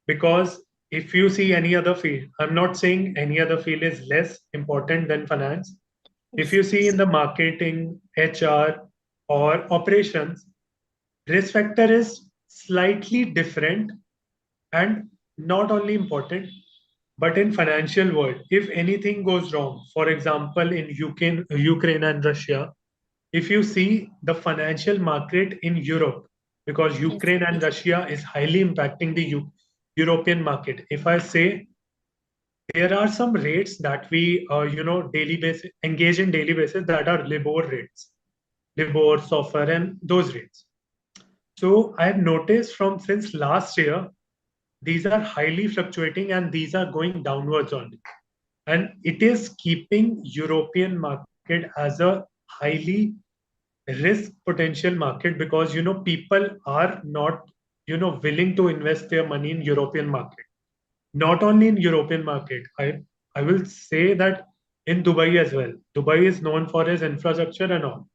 Because if you see any other field, I'm not saying any other field is less important than finance. If you see in the marketing, HR, or operations, risk factor is slightly different and not only important, but in financial world, if anything goes wrong, for example, in Ukraine and Russia, if you see the financial market in Europe, because Ukraine and Russia is highly impacting the European market. If I say there are some rates that we, daily basis engage in daily basis that are LIBOR rates, LIBOR, SOFR, and those rates. So I have noticed from since last year, these are highly fluctuating and these are going downwards only. And it is keeping European market as a highly risk potential market because people are not willing to invest their money in European market. Not only in European market, I will say that in Dubai as well. Dubai is known for its infrastructure and all,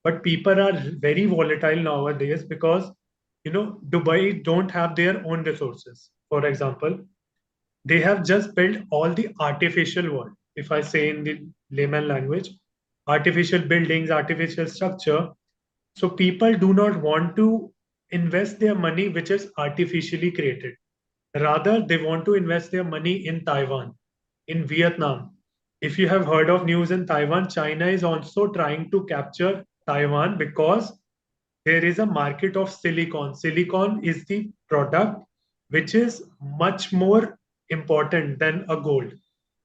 but people are very volatile nowadays because Dubai don't have their own resources. For example, they have just built all the artificial world. If I say in the layman language, artificial buildings, artificial structure. So people do not want to invest their money which is artificially created. Rather, they want to invest their money in Taiwan, in Vietnam. If you have heard of news in Taiwan, China is also trying to capture Taiwan because there is a market of silicon. Silicon is the product which is much more important than a gold.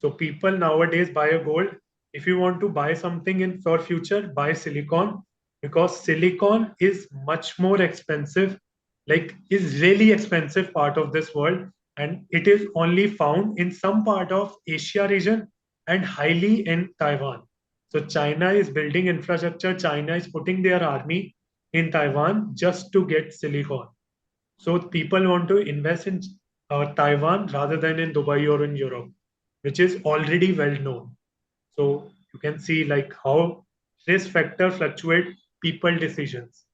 So people nowadays buy a gold. If you want to buy something in for future, buy silicon because silicon is much more expensive, like is really expensive part of this world, and it is only found in some part of Asia region and highly in Taiwan. So China is building infrastructure. China is putting their army in Taiwan just to get silicon. So people want to invest in Taiwan rather than in Dubai or in Europe, which is already well known. So you can see like how risk factor fluctuate people decisions.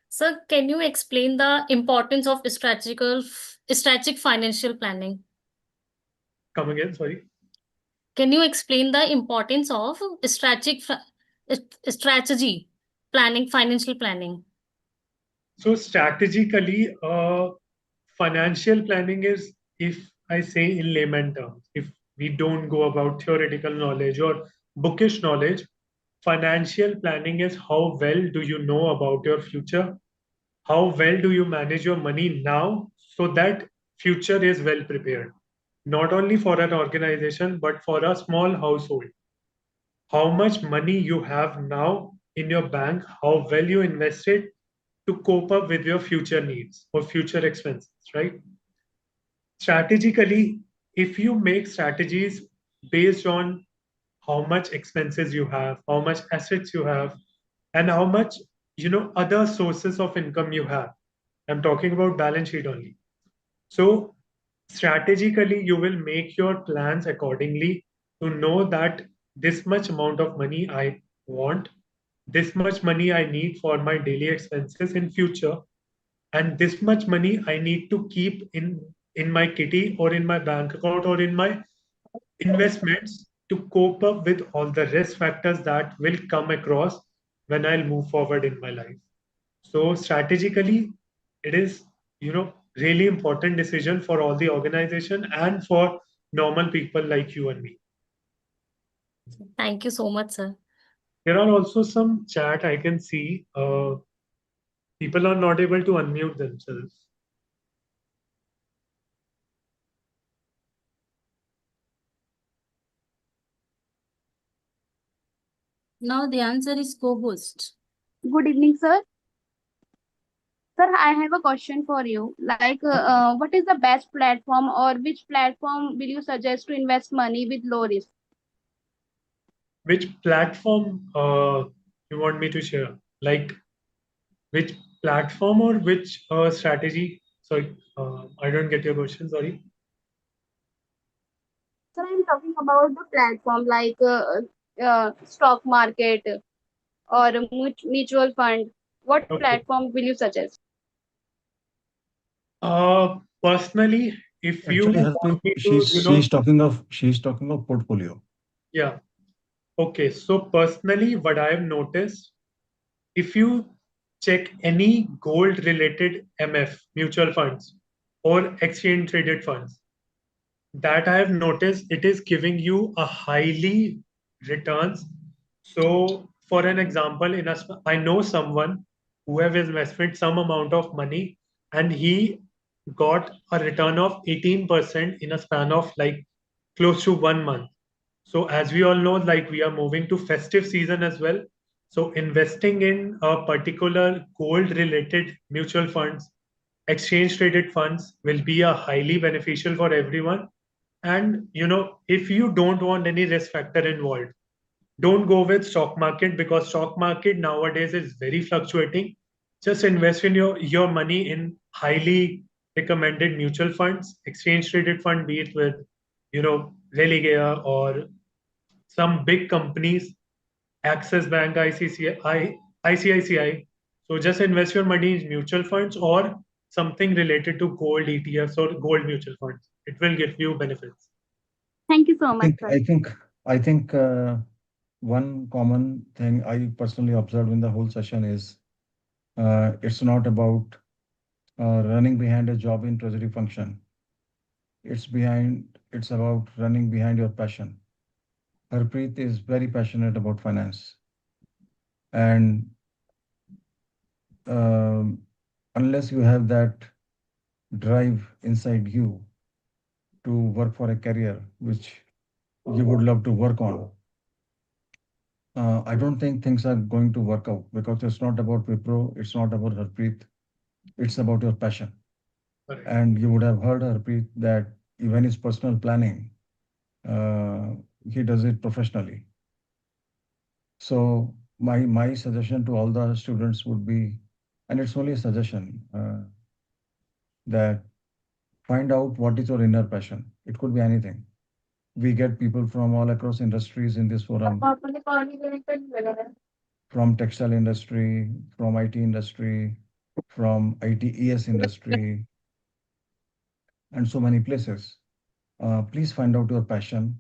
Sir, can you explain the importance of strategic financial planning? Come again, sorry. Can you explain the importance of strategy planning, financial planning? So strategically, financial planning is, if I say in layman terms, if we don't go about theoretical knowledge or bookish knowledge, financial planning is how well do you know about your future? How well do you manage your money now so that future is well prepared? Not only for an organization, but for a small household. How much money you have now in your bank, how well you invested, to cope up with your future needs or future expenses, right? Strategically, if you make strategies based on how much expenses you have, how much assets you have, and how much other sources of income you have. I'm talking about balance sheet only. So strategically, you will make your plans accordingly to know that this much amount of money I want, this much money I need for my daily expenses in future, and this much money I need to keep in my kitty or in my bank account or in my investments to cope up with all the risk factors that will come across when I'll move forward in my life. So strategically, it is really important decision for all the organization and for normal people like you and me. Thank you so much, sir. There are also some chat I can see. People are not able to unmute themselves. Now the answer is co-host. Good evening, sir. Sir, I have a question for you. What is the best platform or which platform will you suggest to invest money with low risk? Which platform you want me to share? Like which platform or which strategy? Sorry, I don't get your question. Sorry. Sir, I'm talking about the platform stock market or mutual fund. What Okay. platform will you suggest? Personally, if you Actually, want Harpreet, me to, she's talking of portfolio. yeah. Okay. So personally, what I have noticed, if you check any gold related MF mutual funds or exchange traded funds, that I have noticed it is giving you a highly returns. So for an example, I know someone who have invested some amount of money and he got a return of 18% in a span of like close to 1 month. So as we all know, like we are moving to festive season as well. So investing in a particular gold related mutual funds, exchange traded funds will be a highly beneficial for everyone. And if you don't want any risk factor involved, don't go with stock market because stock market nowadays is very fluctuating. Just invest in your money in highly recommended mutual funds, exchange traded fund, be it with Religare or some big companies, Axis Bank, ICICI. So just invest your money in mutual funds or something related to gold ETFs or gold mutual funds. It will give you benefits. Thank you I so much, think sir. I think I think one common thing I personally observed in the whole session is it's not about running behind a job in treasury function. It's about running behind your passion. Harpreet is very passionate about finance, and um, unless you have that drive inside you to work for a career which you would love to work on, I don't think things are going to work out because it's not about Wipro, it's not about Harpreet, it's about your passion. Correct. And you would have heard Harpreet that even his personal planning, uh, he does it professionally. So my suggestion to all the students would be, and it's only a suggestion, that find out what is your inner passion. It could be anything. We get people from all across industries in this forum, from textile industry, from IT industry, from ITES industry, and so many places. Please find out your passion.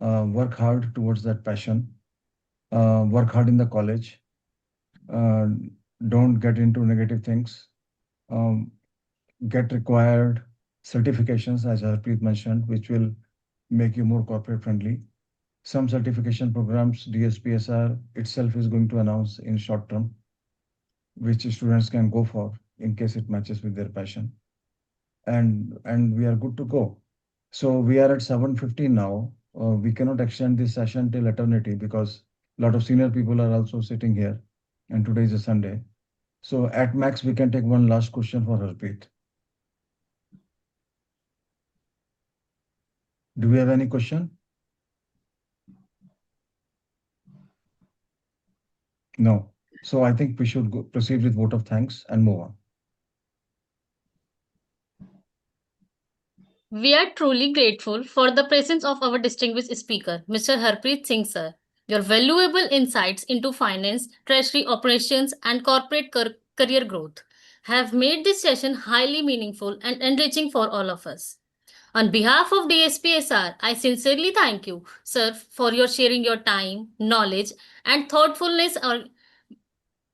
Work hard towards that passion. Work hard in the college. Uh, don't get into negative things. Um, get required certifications, as Harpreet mentioned, which will make you more corporate friendly. Some certification programs, DSPSR itself is going to announce in short term, which students can go for in case it matches with their passion. And we are good to go. So we are at 7:15 now. We cannot extend this session till eternity because a lot of senior people are also sitting here, and today is a Sunday. So at max, we can take one last question for Harpreet. Do we have any question? No. So I think we should proceed with vote of thanks and move on. We are truly grateful for the presence of our distinguished speaker, Mr. Harpreet Singh sir. Your valuable insights into finance, treasury operations, and corporate career growth have made this session highly meaningful and enriching for all of us. On behalf of DSPSR, I sincerely thank you, sir, for your sharing your time, knowledge, and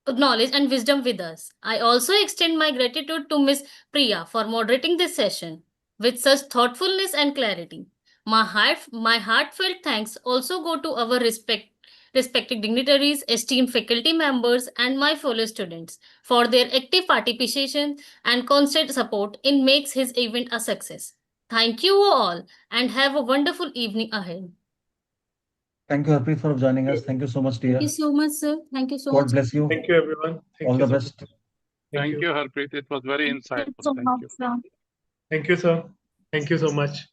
knowledge and wisdom with us. I also extend my gratitude to Ms. Priya for moderating this session with such thoughtfulness and clarity. My heartfelt thanks also go to our respected dignitaries, esteemed faculty members, and my fellow students for their active participation and constant support in makes his event a success. Thank you all and have a wonderful evening ahead. Thank you, Harpreet, for joining us. Thank you so much, Thank dear. you so much, sir. Thank you so God much. bless you. Thank you, everyone. Thank All you the so best. much. Thank you, Harpreet. It was very insightful. So Thank much, you. sir. Thank you, sir. Thank you so much.